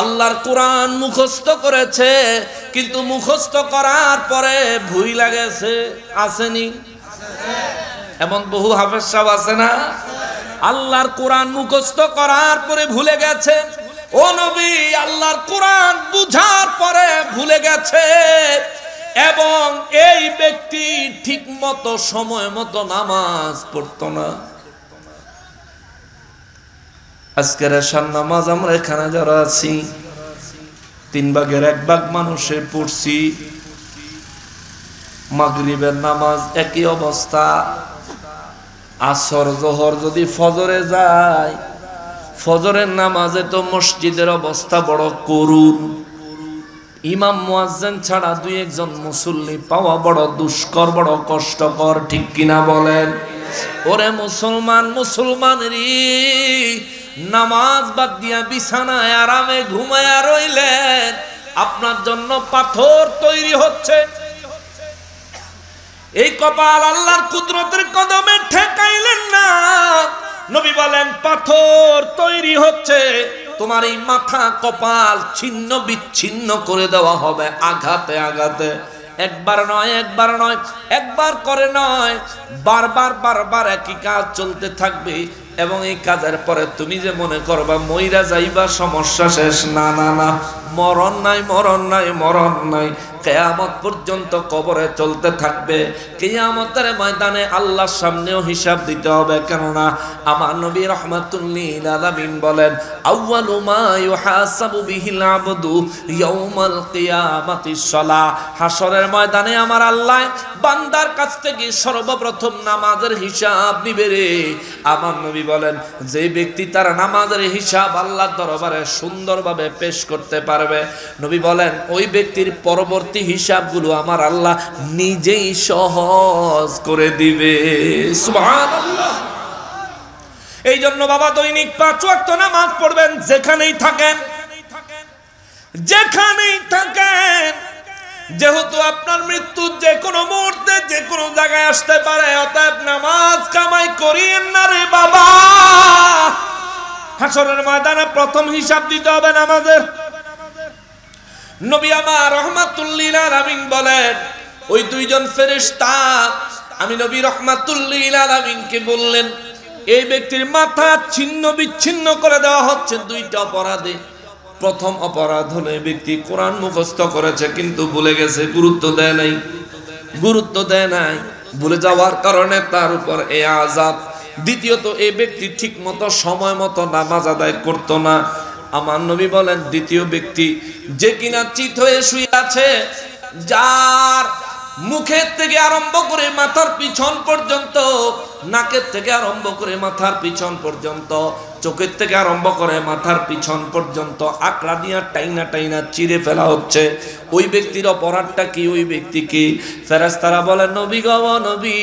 আল্লাহর কোরআন মুখস্থ করেছে, কিন্তু মুখস্থ করার পরে ভুইলা গেছে। আসেনি? এমন বহু হাফেজ সাহেব আছে না, আল্লাহর কোরআন মুখস্থ করার পরে ভুলে গেছে। ও নবী, আল্লাহর কোরআন বুঝার পরে ভুলে গেছে, এবং এই ব্যক্তি ঠিক মতো সময় মতো নামাজ পড়তো না। আজকের এশার নামাজ আমরা এখানে যারা আছি 3 ভাগের 1 ভাগ মানুষে পড়ছি। মাগরিবের নামাজ একই অবস্থা। আসর জোহর যদি ফজরে যায়, ফজরের নামাজে তো মসজিদের অবস্থা বড় করুণ। ইমাম মুয়াজ্জিন ছাড়া 2-1 জন মুসল্লি পাওয়া বড় দুষ্কর, বড় কষ্টকর। ঠিক কিনা বলেন? ওরে মুসলমানেরই নামাজ বাদ দিয়া বিছানায় আরামে ঘুমায়া রইলেন, আপনার জন্য পাথর তৈরি হচ্ছে। এই কপাল আল্লাহর কুদরতের কদমে ঠেকাইলেন না। নবী বলেন, পাথর তৈরি হচ্ছে, তোমার এই মাথা কপাল ছিন্ন বিচ্ছিন্ন করে দেওয়া হবে আঘাতে আঘাতে। একবার নয়, একবার করে নয়, বারবার একই কাজ চলতে থাকবে। এবং এই কাজের পরে তুমি যে মনে করবা মইরা যাইবা, সমস্যা শেষ। না, মরণ নাই, কিয়ামত পর্যন্ত কবরে চলতে থাকবে। কিয়ামতের ময়দানে আল্লাহর সামনেও হিসাব দিতে হবে। কেননা আমার নবী রাহমাতুল লিল আলামিন বলেন, আউয়ালু মা ইউহাসাবু বিহিল আবদু ইয়াউমাল কিয়ামাতিস সালাহ। হাসরের ময়দানে আমার আল্লাহ বান্দার কাছ থেকে সর্বপ্রথম নামাজের হিসাব নিবে রে। আমার নবী বলেন, যে ব্যক্তি তার নামাজের হিসাব আল্লাহর দরবারে সুন্দরভাবে পেশ করতে পারবে, নবী বলেন ওই ব্যক্তির পরবর্তী হিসাবগুলো আমার আল্লাহ নিজেই সহজ করে দিবে। সুবহানাল্লাহ। এই জন্য বাবা দৈনিক 5 ওয়াক্ত নামাজ পড়বেন, যেখানেই থাকেন, যেখানেই থাকেন। যেহেতু আপনার মৃত্যু যে কোনো মুহূর্তে যে কোনো জায়গায় আসতে পারে, অতএব নামাজ কামাই করিয়েন না রে বাবা। হাসরের ময়দানে প্রথম হিসাব দিতে হবে নামাজের। নবী আমার রাহমাতুল লিল আলামিন বলেন, ওই দুইজন ফেরেশতা আমি নবী রাহমাতুল লিল আলামিনকে বললেন, এই ব্যক্তির মাথা ছিন্ন বিচ্ছিন্ন করে দেওয়া হচ্ছে দুইটা অপরাধে। প্রথম অপরাধ হলো এই ব্যক্তি কোরআন মুখস্থ করেছে কিন্তু ভুলে গেছে, গুরুত্ব দেয় নাই, ভুলে যাওয়ার কারণে তার উপর এই আযাব। দ্বিতীয়ত এই ব্যক্তি ঠিক মতো সময় মতো নামাজ আদায় করতো না। আমার নবী বলেন, দ্বিতীয় ব্যক্তি যে কিনা চিত হয়ে শুয়ে আছে, যার মুখের থেকে আরম্ভ করে মাথার পিছন পর্যন্ত, নাকের থেকে আরম্ভ করে মাথার পিছন পর্যন্ত, চোখের থেকে আরম্ভ করে মাথার পিছন পর্যন্ত আকড়া দিয়া টাইনা টাইনা চিরে ফেলা হচ্ছে। ওই ব্যক্তির অপরাধটা কি? ওই ব্যক্তি কি? ফেরেশতারা বলেন, নবী গো নবী,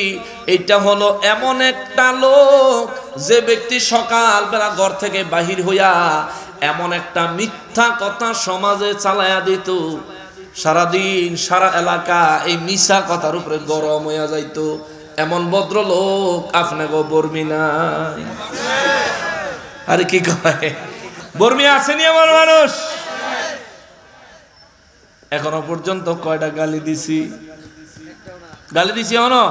এটা হলো এমন একটা লোক যে ব্যক্তি সকালবেলা ঘর থেকে বাহির হইয়া এমন একটা মিথ্যা কথা সমাজে চালায়া দিত, সারাদিন সারা এলাকা এই মিশা কথার উপরে গরম হইয়া যাইতো। এমন ভদ্রলোক আপনাকে বর্মি নাই? আরে কি কয়, বর্মি আসেনি আমার মানুষ? এখনো পর্যন্ত কয়টা গালি দিছি এখনো?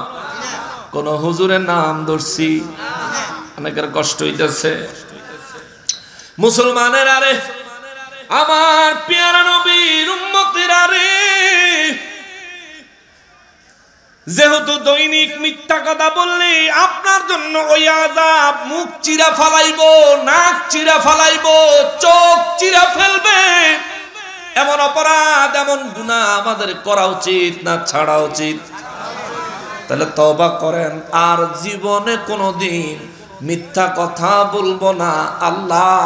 কোন হুজুরের নাম ধরছি? অনেকের কষ্ট হইতেছে। মুসলমানের আরে, আমার পেয়ারা নবীর উম্মতেরা রে, যেহেতু দৈনিক মিথ্যা কথা বললে আপনার জন্য ওই আযাব মুখ চিরা ফালাইবো, নাক চিরা ফালাইবো, চোখ চিরা ফেলবে। এমন অপরাধ, এমন গুনাহ আমাদের করা উচিত না ছাড়া উচিত? তাহলে তওবা করেন, আর জীবনে কোনোদিন মিথ্যা কথা বলবো না। আল্লাহ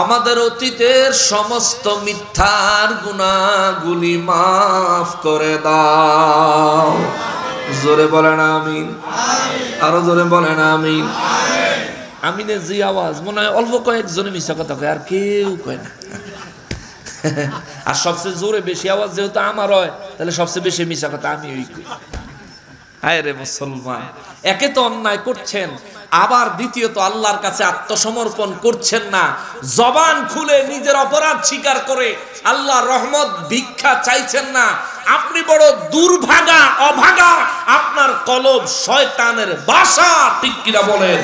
আমাদের অতীতের সমস্ত মিথ্যার গুনাহগুলি মাফ করে দাও। জোরে বলেন আমিন। আরো জোরে বলেন আমিন। আমিনের যে আওয়াজ, মনে হয় অল্প কয়েকজনে মিথ্যা কথা কয়, আর কেউ কয় না। আর সবচেয়ে জোরে বেশি আওয়াজ যেহেতু আমার হয়, তাহলে সবচেয়ে বেশি মিথ্যা কথা আমি ওই কই। হায় রে মুসলমান, একে তো অন্যায় করছেন, আবার দ্বিতীয়ত আল্লাহর কাছে আত্মসমর্পণ করছেন না। জবান খুলে নিজের অপরাধ স্বীকার করে আল্লাহর রহমত ভিক্ষা চাইছেন না। আপনি বড় দুর্ভাগা, অভাগা। আপনার কলব শয়তানের বাসা, ঠিক কিনা বলেন?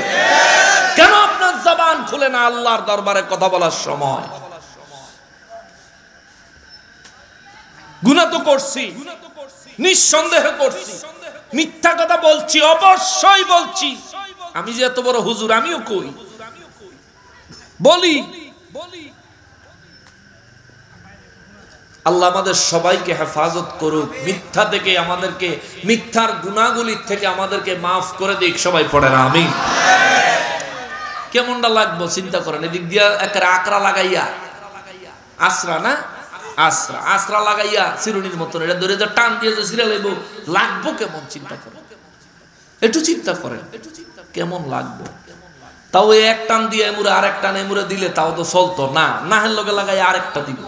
কেন আপনার জবান খুলে না আল্লাহর দরবারে কথা বলার সময়? গুনাহ তো করছি, নিঃসন্দেহে করছি, মিথ্যা কথা বলছি, অবশ্যই বলছি। আমি যে এত বড় হুজুর, আমিও কই, বলি। আল্লাহ আমাদের সবাইকে হেফাজত করুক মিথ্যা থেকে, আমাদেরকে মিথ্যার গুনাহগুলির থেকে আমাদেরকে মাফ করে দিক। সবাই পড়েন আমিন। কেমনটা লাগবো চিন্তা করেন। এদিক দিয়া একটা আকরা লাগাইয়া, আসরা না, আসরা লাগাইয়া চিরুনির মতন এটা ধরে টান দিয়ে যে সিরা লাগবো কেমন? চিন্তা করেন, একটু চিন্তা করেন কেমন লাগবো। তাও এক টান দিয়ে এমুরে আরেক টান এমুরে দিলে তাও তো চলতো না। নাহের লগে লাগাই আরেকটা দিব,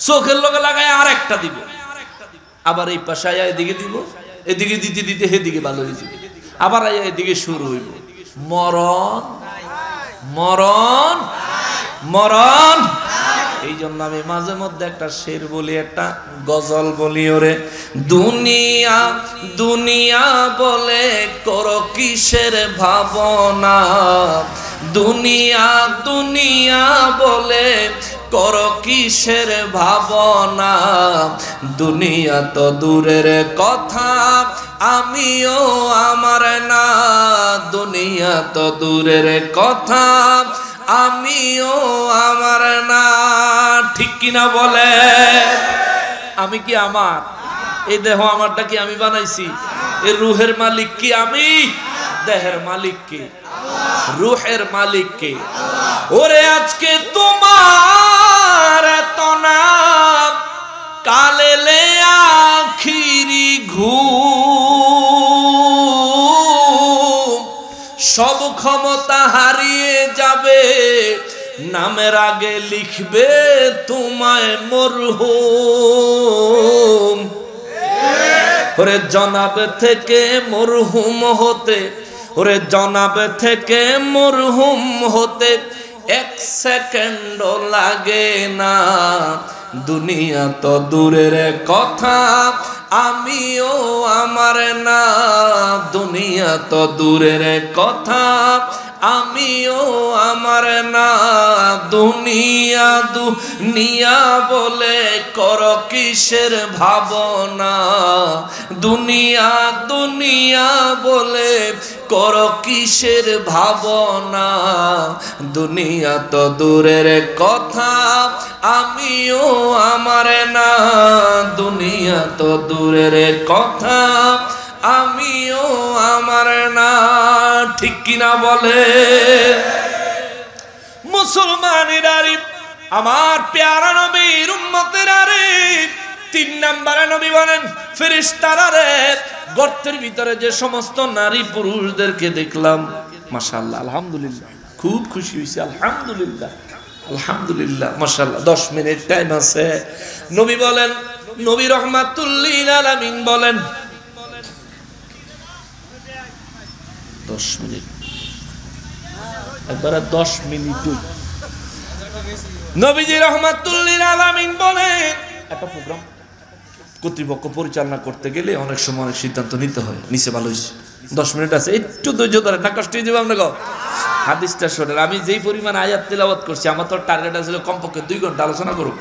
চোখের লগে লাগাই আরেকটা দিব, আবার এই পাশে আয়া এদিকে দিব, এদিকে দিতে দিতে সেদিকে ভালো হয়ে যাবে, আবার আয়া এদিকে শুরু হইব। মরণ মরণ মরণ। এই জন্য আমি মাঝে মধ্যে একটা শের বলি, একটা গজল বলি, ওরে দুনিয়া দুনিয়া বলে করো কিসের ভাবনা, দুনিয়া দুনিয়া বলে করো কিসের ভাবনা, দুনিয়া তো দূরের কথা আমিও আমার না, দুনিয়া তো দূরের কথা আমিও আমার না। ঠিক কিনা বলে? আমি কি আমার? এই দেহ আমারটা কি আমি বানাইছি? এই রুহের মালিক কি আমি? দেহের মালিক কে? রুহের মালিক কে? ওরে আজকে তোমার তো নাম, কালে লে আখিরি ঘুম, সব ক্ষমতা হারিয়ে যাবে, নামের আগে লিখবে তোমায় মরহুম। ওরে জনাব থেকে মরহুম হতে, ওরে জনাব থেকে মরহুম হতে 1 সেকেন্ডও লাগে না, দুনিয়া তো দূরের কথা আমিও আমার না, দুনিয়া তো দূরের কথা আমিও আমার না। দুনিয়া দুনিয়া বলে করো কিসের ভাবনা, দুনিয়া দুনিয়া বলে করো কিসের ভাবনা, দুনিয়া তো দূরের কথা আমিও আমার না, দুনিয়া তো দূরের কথা আমিও আমার না। ঠিক কিনা বলে? মুসলমানেরা রে, আমার প্যারা নবীর উম্মতেরা রে, 3 নম্বরে নবী বলেন ফেরেশতারা রে, গর্তের ভিতরে যে সমস্ত নারী পুরুষদেরকে দেখলাম, মাশাআল্লাহ আলহামদুলিল্লাহ, খুব খুশি হইছি, আলহামদুলিল্লাহ আলহামদুলিল্লাহ মাশাআল্লাহ। 10 মিনিট টাইম আছে। নবী বলেন, নবী রাহমাতুল লিল আলামিন বলেন 10 মিনিট, একবারে 10 মিনিট। নবীজি রাহমাতুল লিল আলামিন বলেন, একটা প্রোগ্রাম কর্তৃপক্ষ পরিচালনা করতে গেলে অনেক সময় অনেক সিদ্ধান্ত নিতে হয়, নিচে ভালো হয়েছে 10 মিনিট আছে, একটু ধৈর্য ধরে না, কষ্ট হয়ে যাবে আপনাকে। হাদিসটা শোনেন, আমি যেই পরিমাণ আয়াত তেলাওয়াত করছি, আমার তো টার্গেট ছিল কমপক্ষে 2 ঘন্টা আলোচনা করব,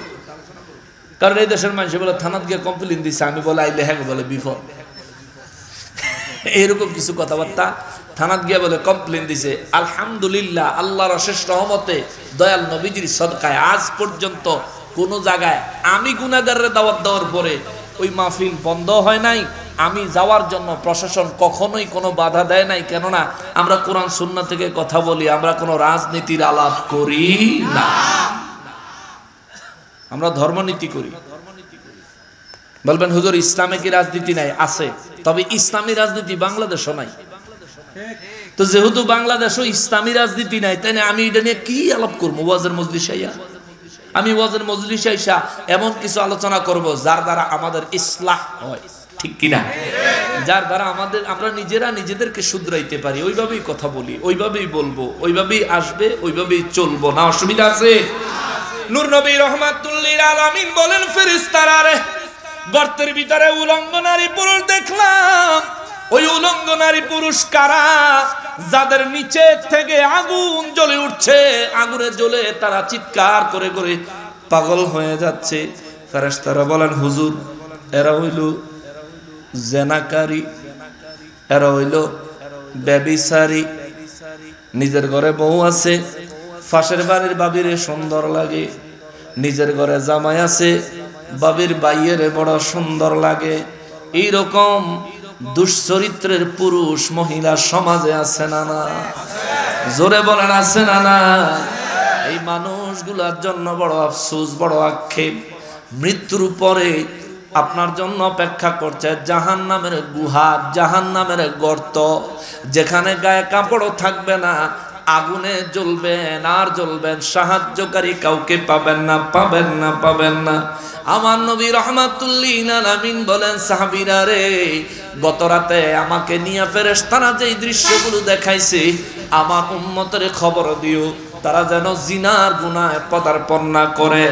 কারণ এই দেশের মানুষ বলে থানাত গিয়ে কমপ্লেন দিচ্ছে, আমি বলে আইলে হ্যাঁ বলে বিফল, এরকম কিছু কথাবার্তা। থানাত গিয়া বলে কমপ্লেন দিছে। আলহামদুলিল্লাহ, আল্লাহর অশেষ রহমতে দয়াল নবীজির সদকায় আজ পর্যন্ত কোন জায়গায় আমি গুনাহগারের দাওয়াত দেওয়ার পরে ওই মাহফিল বন্ধ হয় নাই, আমি যাওয়ার জন্য প্রশাসন কখনোই কোনো বাধা দেয় নাই। কেননা আমরা কোরআন সুন্নাহ থেকে কথা বলি, আমরা কোনো রাজনীতির আলাপ করি না, আমরা ধর্মনীতি করি। বলবেন হুজুর ইসলামে কি রাজনীতি নাই? আছে, তবে ইসলামী রাজনীতি বাংলাদেশও নাই। তো যেহেতু বাংলাদেশও ইসলামী রাজনীতি নাই, তাই না আমি এটা নিয়ে কি আলাপ করবো? ওয়াজের মজলিসে আইয়া আমি ওয়াজের মজলিসে আইসা এমন কিছু আলোচনা করব যার দ্বারা আমাদের ইসলাহ হয়, ঠিক কিনা? যার দ্বারা আমরা নিজেরা নিজেদেরকে শুধরাইতে পারি, ওইভাবেই কথা বলি, ওইভাবেই বলবো, ওইভাবেই আসবে, ওইভাবেই চলবো না, অসুবিধা আছে? নূর নবী রাহমাতুল লিল আলামিন বলেন ফেরেশতারা রে, গর্তের ভিতরে উলঙ্গ নারী পুরুষ দেখলাম। ওই উলঙ্গ নারী পুরুষ কারা? যাদের নিচে থেকে আগুন জ্বলে উঠছে, আগুনে জ্বলে তারা চিৎকার করে করে পাগল হয়ে যাচ্ছে। ফেরেশতারা বলেন হুজুর, এরা হইল জেনাকারী, এরা হইল ব্যভিচারী। নিজের ঘরে বউ আছে, পাশের বাড়ির বাবিরে সুন্দর লাগে, নিজের ঘরে জামাই আছে, বাবির বাইয়ের বড় সুন্দর লাগে। এইরকম দুশ্চরিত্রের পুরুষ মহিলা সমাজে আছে না না? জোরে বলেন আছে না না? এই মানুষগুলোর জন্য বড় আফসোস, বড় আক্ষেপ। মৃত্যুর পরে আপনার জন্য অপেক্ষা করছে জাহান্নামের গুহা, জাহান্নামের গর্ত, যেখানে গায়ে কাপড়ও থাকবে না, আগুনে জ্বলবেন আর জ্বলবেন, সাহায্যকারী কাউকে পাবেন না, পাবেন না, পাবেন না। আমার নবী রাহমাতুল লিল আলামিন বলেন সাহাবীরা রে, গত রাতে আমাকে নিয়ে ফেরেশতারা যেই দৃশ্যগুলো দেখাইছে, আমার উম্মতের খবর দিও তারা যেন জিনার গুনাহে পদার্পণ না করে।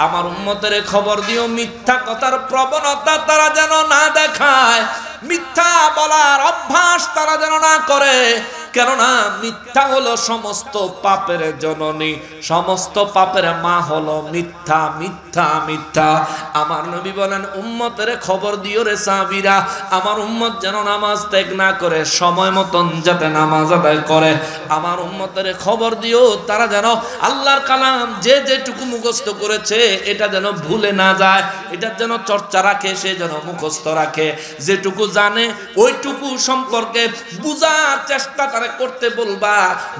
আমার উম্মতের খবর দিও মিথ্যা কথার প্রবণতা তারা যেন না দেখায়, মিথ্যা বলার অভ্যাস তারা যেন না করে। কেননা মিথ্যা হলো সমস্ত পাপের জননী, সমস্ত পাপের মা হলো মিথ্যা, মিথ্যা, মিথ্যা। আমার নবী বলেন, উম্মতের খবর দিও রে সাহাবীরা, আমার উম্মত যেন নামাজ ত্যাগ না করে, সময় মতন যাতে নামাজ আদায় করে। আমার উম্মতের খবর দিও, তারা যেন আল্লাহর কালাম যে যেটুকু মুখস্থ করেছে এটা যেন ভুলে না যায়, এটার যেন চর্চা রাখে, সে যেন মুখস্থ রাখে। যেটুকু জানে ওইটুকু সম্পর্কে বুঝার চেষ্টা তারা করতে বলবা,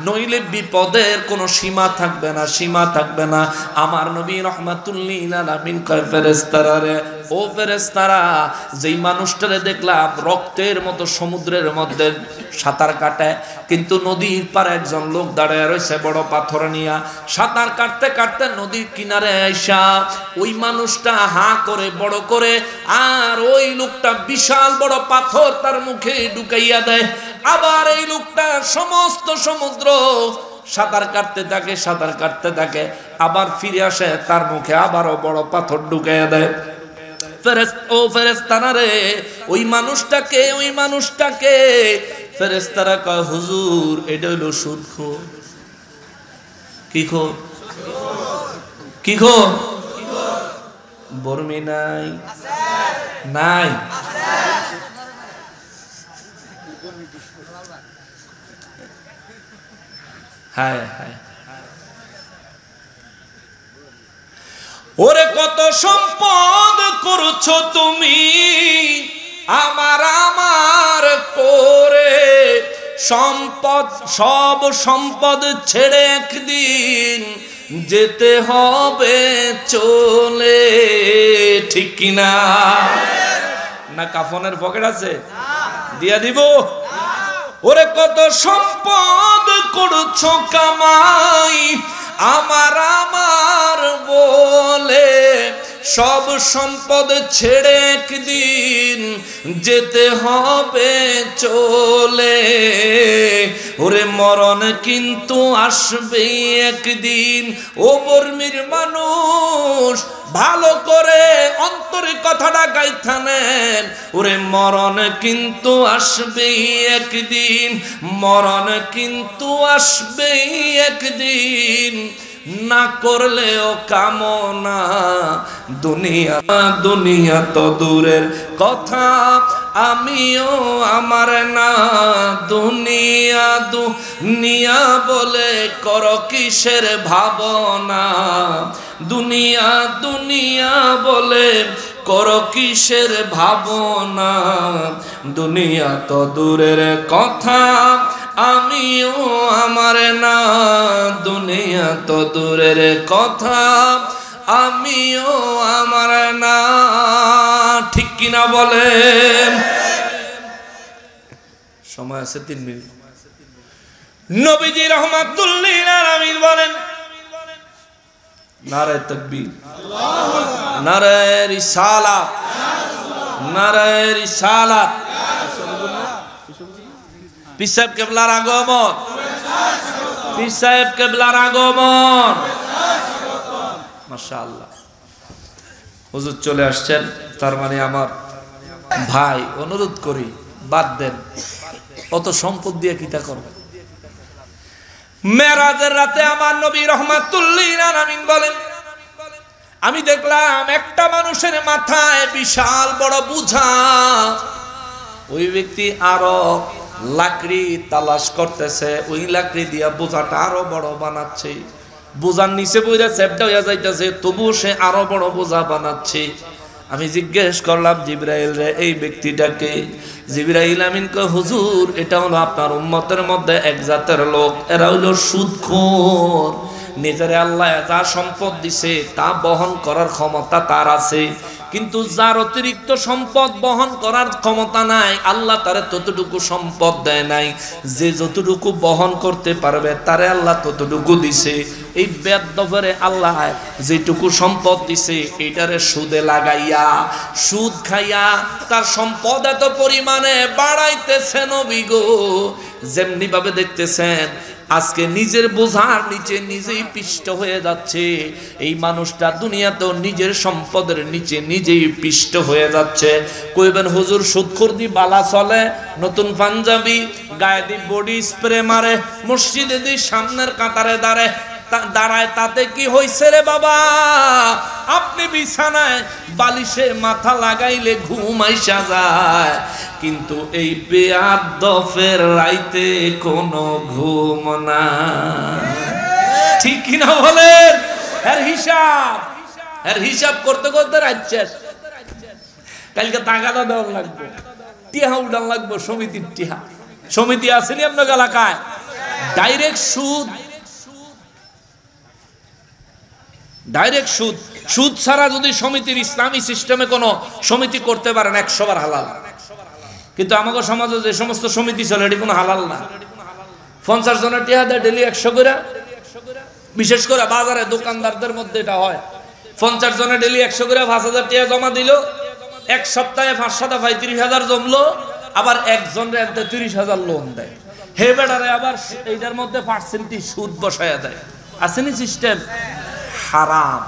নইলে বিপদের কোনো সীমা থাকবে না, সীমা থাকবে না। আমার নবী রাহমাতুল লিল আলামিন কয়, ফেরেশতারা রে, ও ফেরেশতারা, যেই মানুষটারে দেখলাম রক্তের মতো সমুদ্রের মধ্যে সাঁতার কাটে, কিন্তু নদীর পারে একজন লোক দাঁড়ায় রয়েছে বড় পাথর নিয়া, সাঁতার কাটতে কাটতে নদীর কিনারে আইসা ওই মানুষটা হা করে বড় করে, আর ওই লোকটা বিশাল বড় পাথর তার মুখে ঢুকাইয়া দেয়। আবার এই লোকটা সমস্ত সমুদ্র সাঁতার কাটতে থাকে, সাঁতার কাটতে থাকে, আবার ফিরে আসে, তার মুখে আবারও বড় পাথর ঢুকাইয়া দেয়। ও ফেরেশতারা রে, ওই মানুষটাকে ফেরেশতারা কয়, হুজুর এটা হইল সুদখোর। কি খোর? কি খোর? বর্মি নাই? নাই? হায় হায়, ওরে কত সম্পদ করছো তুমি আমার আমার করে, সম্পদ, সব সম্পদ ছেড়ে একদিন যেতে হবে চলে, ঠিক কিনা? না কাফনের পকেট আছে, দিয়া দিব? ওরে কত সম্পদ করছো কামাই আমার আমার বলে, সব সম্পদ ছেড়ে একদিন যেতে হবে চলে। ওরে মরণ কিন্তু আসবে একদিন, ও বর্মির মানুষ ভালো করে অন্তরে কথাটা গাইথা নেন। ওরে মরণ কিন্তু আসবে একদিন, মরণ কিন্তু আসবে একদিন, না করলেও কামনা। দুনিয়া দুনিয়া তো দূরের কথা, আমিও আমার না। দুনিয়া দুনিয়া বলে কর কিসের ভাবনা, দুনিয়া দুনিয়া বলে কর কিসের ভাবনা। দুনিয়া তো দূরের কথা, আমিও আমার না। দুনিয়া তো দূরের কথা, আমিও আমার না, ঠিক কিনা বলেন? সময় আছে 3 মিনিট। নবীজি রাহমাতুল লিল আলামিন বলেন, নারায়ে তাকবীর, নারায়ে রিসালাত, নারায়ে রিসালাত। পীর সাহেব কেবলার আগমন, পীর সাহেব কেবলার আগমন, মাশাআল্লাহ। হুজুর চলে আসছেন, তার মানে আমার ভাই, অনুরোধ করি বাদ দেন, অত সম্পদ দিয়ে কিতা করবে? মেরাজের রাতে আমার নবী রাহমাতুল লিল আলামিন বলেন, আমি দেখলাম একটা মানুষের মাথায় বিশাল বড় বোঝা। ওই ব্যক্তি আরো লাকড়ি তালাশ করতেছে, ওই লাকড়ি দিয়া বোঝাটা আরো বড় বানাচ্ছে। বোঝার নিচে বইরা চ্যাপটা হইয়া যাইতেছে, তবুও সে আরো বড় বোঝা বানাচ্ছে। আমি জিজ্ঞেস করলাম জিবরাইল রে, এই ব্যক্তিটাকে? জিবরাইল আমিন কয়, হুজুর এটা হলো আপনার উম্মতের মধ্যে এক জাতের লোক, এরা হইলো সুদখোর। নিজের আল্লাহ যা সম্পদ দিছে তা বহন করার ক্ষমতা তার আছে, কিন্তু যার অতিরিক্ত সম্পদ বহন করার ক্ষমতা নাই, আল্লাহ তারে ততটুকু সম্পদ দেয় নাই। যে যতটুকু বহন করতে পারবে তারে আল্লাহ ততটুকু দিছে। এই বেদবরে আল্লাহ যেটুকু সম্পদ দিছে এটারে সুদে লাগাইয়া, সুদ খাইয়া তার সম্পদ এত পরিমাণে বাড়াইতেছে। নবী গো, যেমনি ভাবে দেখতেছেন আজকে নিজের বোঝার নিচে নিজেই পিষ্ট হয়ে যাচ্ছে। এই মানুষটা দুনিয়াতেও নিজের সম্পদের নিচে নিজেই পিষ্ট হয়ে যাচ্ছে। কইবেন হুজুর সুদখোর দি বালা চলে, নতুন পাঞ্জাবি গায়ে দি বডি স্প্রে মারে, মসজিদে দি সামনের কাতারে দাঁড়ায়, তাতে কি হইছে রে বাবা? আপনি বিছানায় বালিশে মাথা লাগাইলে ঘুম আইসা যায়, কিন্তু এই বেয়াদফের রাইতে কোনো ঘুম না। ঠিক কিনা বলেন? এর হিসাব করতে করতে রাত শেষ। কালকে টাকাটা দেওয়া লাগবে, টিহা উঠান লাগবে, সমিতির টিহা। সমিতি আসেনি আপনার এলাকায়? ডাইরেক্ট সুদ, ডাইরেক্ট সুদ। সুদ ছাড়া যদি সমিতির ইসলামী সিস্টেমে কোনো সমিতি করতে পারেন 100 বার হালাল। কিন্তু আমাদের সমাজে যে সমস্ত সমিতি চলে এটি কোনো হালাল না। 50 জনের টিহা দেয় ডেলি 100 করে। বিশেষ করে বাজারে দোকানদারদের মধ্যে এটা হয়। 50 জনে ডেলি 100 করে 5000 টিহা জমা দিল, এক সপ্তাহে 5-7 35,000 জমলো। আবার একজনের 30,000 লোন দেয়। হে বেটারে আবার এইটার মধ্যে পার্সেন্টেজ সুদ বসায়া দেয়। আসেনি সিস্টেম? হারাম।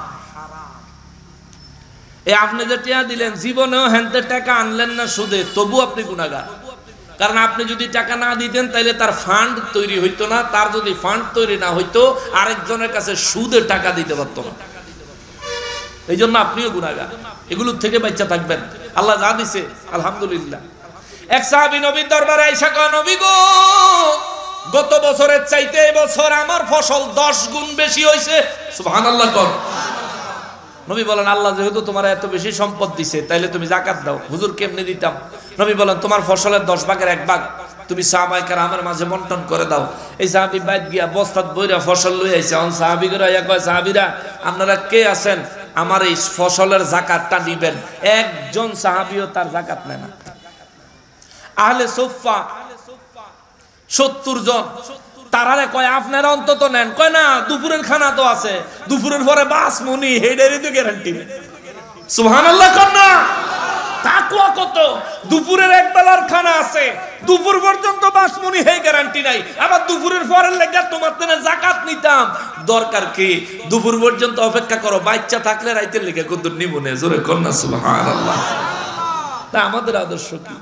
এই আপনি যে টাকা দিলেন, জীবনেও হেনতে টাকা আনলেন না সুদে, তবু আপনি গুনাহগার। কারণ আপনি যদি টাকা না দিতেন তাহলে তার ফান্ড তৈরি হইতো না। তার যদি ফান্ড তৈরি না হইতো, আরেকজনের কাছে সুদে টাকা দিতে পারতো না। এই জন্য আপনিও গুনাহগার। এগুলোর থেকে বাঁচা থাকবেন। আল্লাহ যা দিছে আলহামদুলিল্লাহ। এক সাহাবী নবীর দরবারে আইসা কয়, নবী গো, গত বছরের চাইতে এই বছর আমার ফসল 10 গুণ বেশি হয়েছে। সুবহানাল্লাহ কোন। নবী বলেন, আল্লাহ যেহেতু তোমার এত বেশি সম্পদ দিছে, তাইলে তুমি যাকাত দাও। হুজুর কেমনে দিতাম? নবী বলেন, তোমার ফসলের 10 ভাগের 1 ভাগ তুমি সাহাবায়ে কেরামের মাঝে বন্টন করে দাও। এই সাহাবী বাইত গিয়া বস্তাত বইরা ফসল লই আইছে। অন সাহাবীরা ইয়া কয়, সাহাবীরা আপনারা কে আছেন আমার এই ফসলের যাকাতটা নিবেন? একজন সাহাবীও তার যাকাত নেয় না। আহলে সুফফা 70 জন, তারারে কয় আপনারা অন্তত নেন। কয় না, দুপুরের খানা তো আছে, দুপুরের পরে বাসমুনি, হেডেরই তো গ্যারান্টি নেই। সুবহানাল্লাহ কোন না? তাকওয়া কত! দুপুরের এক বেলার খানা আছে, দুপুর পর্যন্ত বাসমুনি, হে গ্যারান্টি নাই। আবার দুপুরের পরের লেগে তোমার তেনে যাকাত নিতাম, দরকার কি? দুপুর পর্যন্ত অপেক্ষা করো, বাচ্চা থাকলে রাইতের লেগে কত নিবনে। জোরে কোন না সুবহানাল্লাহ। তা আমাদের আদর্শ কি?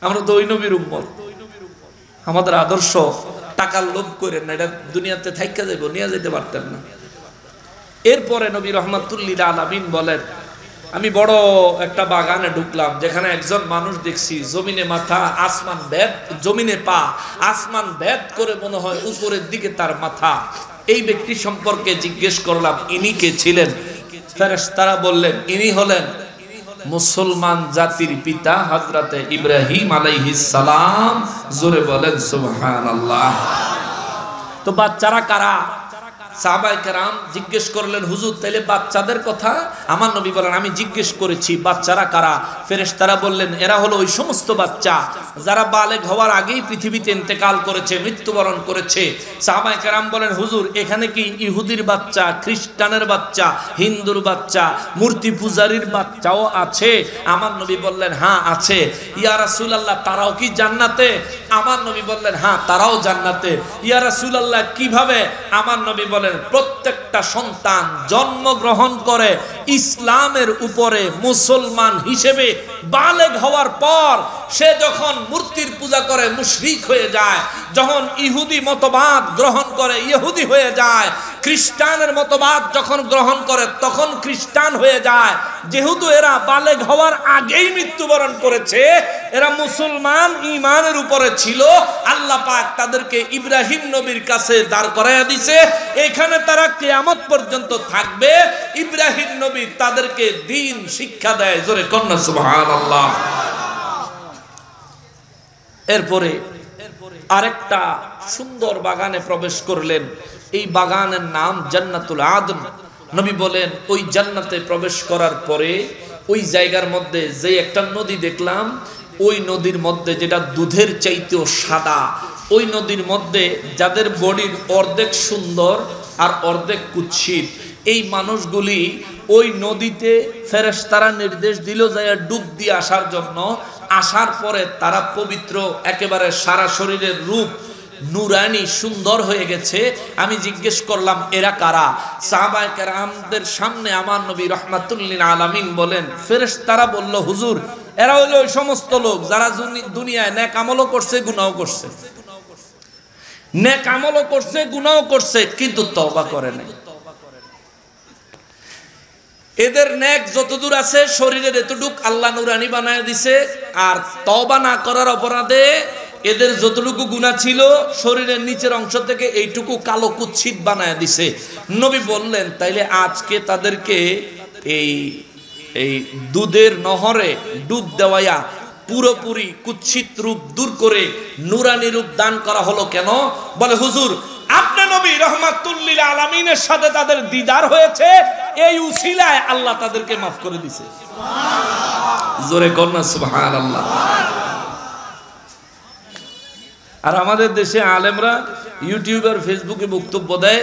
আমরা তো ওই নবীর উম্মত। আমাদের আদর্শ টাকার লোভ করেন না, এটা দুনিয়াতে থাইকা যাইব, নিয়ে যেতে পারতেন না। এরপরে নবী রাহমাতুল লিল আলামিন বলেন, আমি বড় একটা বাগানে ঢুকলাম, যেখানে একজন মানুষ দেখছি জমিনে মাথা আসমান ভেদ, জমিনে পা আসমান ভেদ করে, মনে হয় উপরের দিকে তার মাথা। এই ব্যক্তি সম্পর্কে জিজ্ঞেস করলাম, ইনি কে ছিলেন? ফেরেশতারা বললেন, ইনি হলেন মুসলমান জাতির পিতা হযরতে ইব্রাহিম আলাইহিস সালাম। জোরে বলেন সুবহানাল্লাহ। তো বাচ্চারা কারা? সাহাবায়ে কেরাম জিজ্ঞেস করলেন, হুজুর তাইলে বাচ্চাদের কথা? আমার নবী বলেন, আমি জিজ্ঞেস করেছি বাচ্চারা কারা? ফেরেশতারা বললেন, এরা হলো ওই সমস্ত বাচ্চা যারা বালেগ হওয়ার আগেই পৃথিবীতে ইন্তেকাল করেছে, মৃত্যুবরণ করেছে। সাহাবায়ে কেরাম বলেন, হুজুর এখানে কি ইহুদির বাচ্চা, খ্রিস্টানের বাচ্চা, হিন্দুর বাচ্চা, মূর্তি পূজারীর বাচ্চাও আছে? আমার নবী বললেন, হ্যাঁ আছে। ইয়া রাসূলুল্লাহ, তারাও কি জান্নাতে? আমার নবী বললেন, হ্যাঁ তারাও জান্নাতে। ইয়া রাসূলুল্লাহ, কিভাবে? আমার নবী বলেন, প্রত্যেকটা সন্তান জন্মগ্রহণ করে ইসলামের উপরে মুসলমান হিসেবে বালেগ হওয়ার পর সে যখন মূর্তির পূজা করে মুশরিক হয়ে যায়, যখন ইহুদি মতবাদ গ্রহণ করে ইহুদি হয়ে যায়, খ্রিস্টানের মতবাদ যখন গ্রহণ করে তখন খ্রিস্টান হয়ে যায়। যেহেতু এরা বালেগ হওয়ার আগেই মৃত্যুবরণ করেছে, এরা মুসলমান ঈমানের উপরে ছিল, আল্লাহ পাক তাদেরকে ইব্রাহিম নবীর কাছে দাঁড় করাইয়া দিয়েছে। এখানে তারা কিয়ামত পর্যন্ত থাকবে। ইব্রাহিম নবী তাদেরকে দ্বীন শিক্ষা দেয়। জোরে কন্না সুবহানাল্লাহ। এরপরে আরেকটা সুন্দর বাগানে প্রবেশ করলেন। এই বাগানের নাম জান্নাতুল আদন। নবী বলেন, ওই জান্নাতে প্রবেশ করার পরে ওই জায়গার মধ্যে যে একটা নদী দেখলাম, ওই নদীর মধ্যে যেটা দুধের চাইতেও সাদা, ওই নদীর মধ্যে যাদের বডির অর্ধেক সুন্দর আর অর্ধেক কুৎসিত, এই মানুষগুলি ওই নদীতে ফেরেশতারা নির্দেশ দিল যায় ডুব দিয়ে আসার জন্য। আসার পরে তারা পবিত্র, একেবারে সারা শরীরের রূপ নুরানি সুন্দর হয়ে গেছে। আমি জিজ্ঞেস করলাম এরা কারা? সাহাবায়ে কেরামদের সামনে আমার নবী রাহমাতুল লিল আলামিন বলেন ফেরেশতারা বলল হুজুর এরা হলো ওই সমস্ত লোক যারা দুনিয়ায় নেক আমলও করছে গুনাহও করছে, নেক আমলও করছে গুনাহও করছে কিন্তু তওবা করে নাই। এদের নেক যতদূর আছে শরীরের এতটুক আল্লাহ নুরানি বানায় দিছে, আর তওবা না করার অপরাধে এদের যতটুকু গুনাহ ছিল শরীরের নিচের অংশ থেকে এইটুকু কালো কুৎসিত বানায় দিছে। নবী বললেন তাইলে আজকে তাদেরকে এই দুধের নহরে ডুব দেওয়ায়া পুরোপুরি কুৎসিত রূপ দূর করে নুরানি রূপ দান করা হলো কেন? বলে হুজুর আপনি নবী রাহমাতুল লিল আলামিনের সাথে তাদের দিদার হয়েছে, এই উসিলায় আল্লাহ তাদেরকে মাফ করে দিয়েছে। সুবহানাল্লাহ, জোরে কন্না সুবহানাল্লাহ। আর আমাদের দেশে আলেমরা ইউটিউব আর ফেসবুকে বক্তব্য দেয়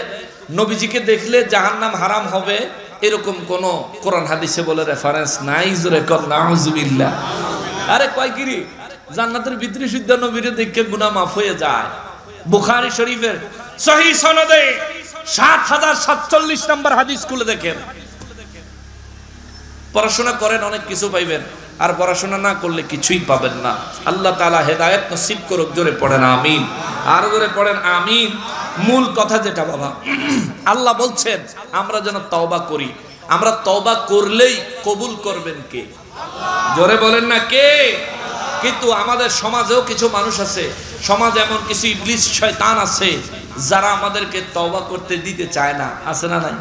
নবীজিকে দেখলে জাহান্নাম হারাম হবে, এরকম কোন কোরআন হাদিসে বলে রেফারেন্স নাই। জোরে কন্না নাউজুবিল্লাহ। আরে কয় কিরি জান্নাতের ভিতরে শুদ্ধ নবীরে দেখে গুনাহ মাফ হয়ে যায়। বুখারী শরীফের সহিহ সনদে ৭০৪৭ নম্বর হাদিস খুলে দেখেন। পড়াশোনা করেন অনেক কিছু পাইবেন, আর পড়াশোনা না করলে কিছুই পাবেন না। আল্লাহ তাআলা হেদায়েত নসিব করুক। জোরে পড়েন আমিন, আর জোরে পড়েন আমিন। মূল কথা যেটা বাবা, আল্লাহ বলছেন আমরা যেন তওবা করি। আমরা তওবা করলেই কবুল করবেন কে? জোরে বলেন না কে? কিন্তু আমাদের সমাজেও কিছু মানুষ আছে, সমাজে এমন কিছু ইবলিস শয়তান আছে যারা আমাদেরকে তওবা করতে দিতে চায় না। আছে না নাই?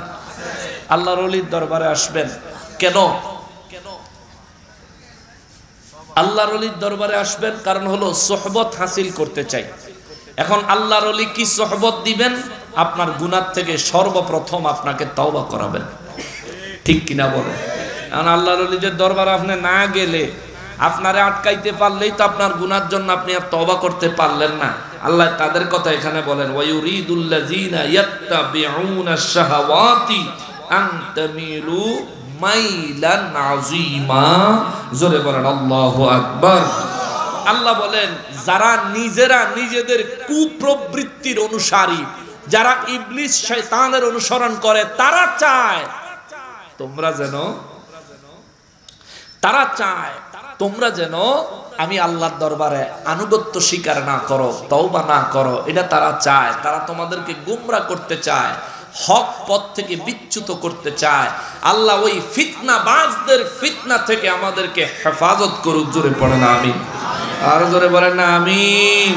আল্লাহর ওলির দরবারে আসবেন কেন? আল্লাহর ওলির দরবারে আসবেন কারণ হলো সোহবত হাসিল করতে চাই। এখন আল্লাহর ওলি কি সোহবত দিবেন? আপনার গুনাহ থেকে সর্বপ্রথম আপনাকে তওবা করাবেন। ঠিক কিনা বলেন? কারণ আল্লাহর ওলিদের দরবারে আপনি না গেলে, আপনারে আটকাইতে পারলেই তো আপনার গুনার জন্য আপনি আর তওবা করতে পারলেন না। আল্লাহ তাদের কথা এখানে বলেন ওয়ায়ুরিদুল্লাযিনা ইয়াত্তাবিউনা শাহাওয়াতি আন তামিলু মাইলান আযীমা। জোরে বলেন আল্লাহু আকবার। আল্লাহ বলেন যারা নিজেরা নিজেদের কুপ্রবৃত্তির অনুসারী, যারা ইবলিস শয়তানের অনুসরণ করে, তারা চায় তোমরা যেন আমি আল্লাহর দরবারে আনুগত্য স্বীকার না করো, তওবা না করো। এটা তারা চায়। তারা তোমাদেরকে গোমরা করতে চায়, হক পথ থেকে বিচ্যুত করতে চায়। আল্লাহ ওই ফিতনাবাজদের ফিতনা থেকে আমাদেরকে হেফাজত করুক। জোরে পড়েন আমিন, আর জোরে বলেন না আমিন।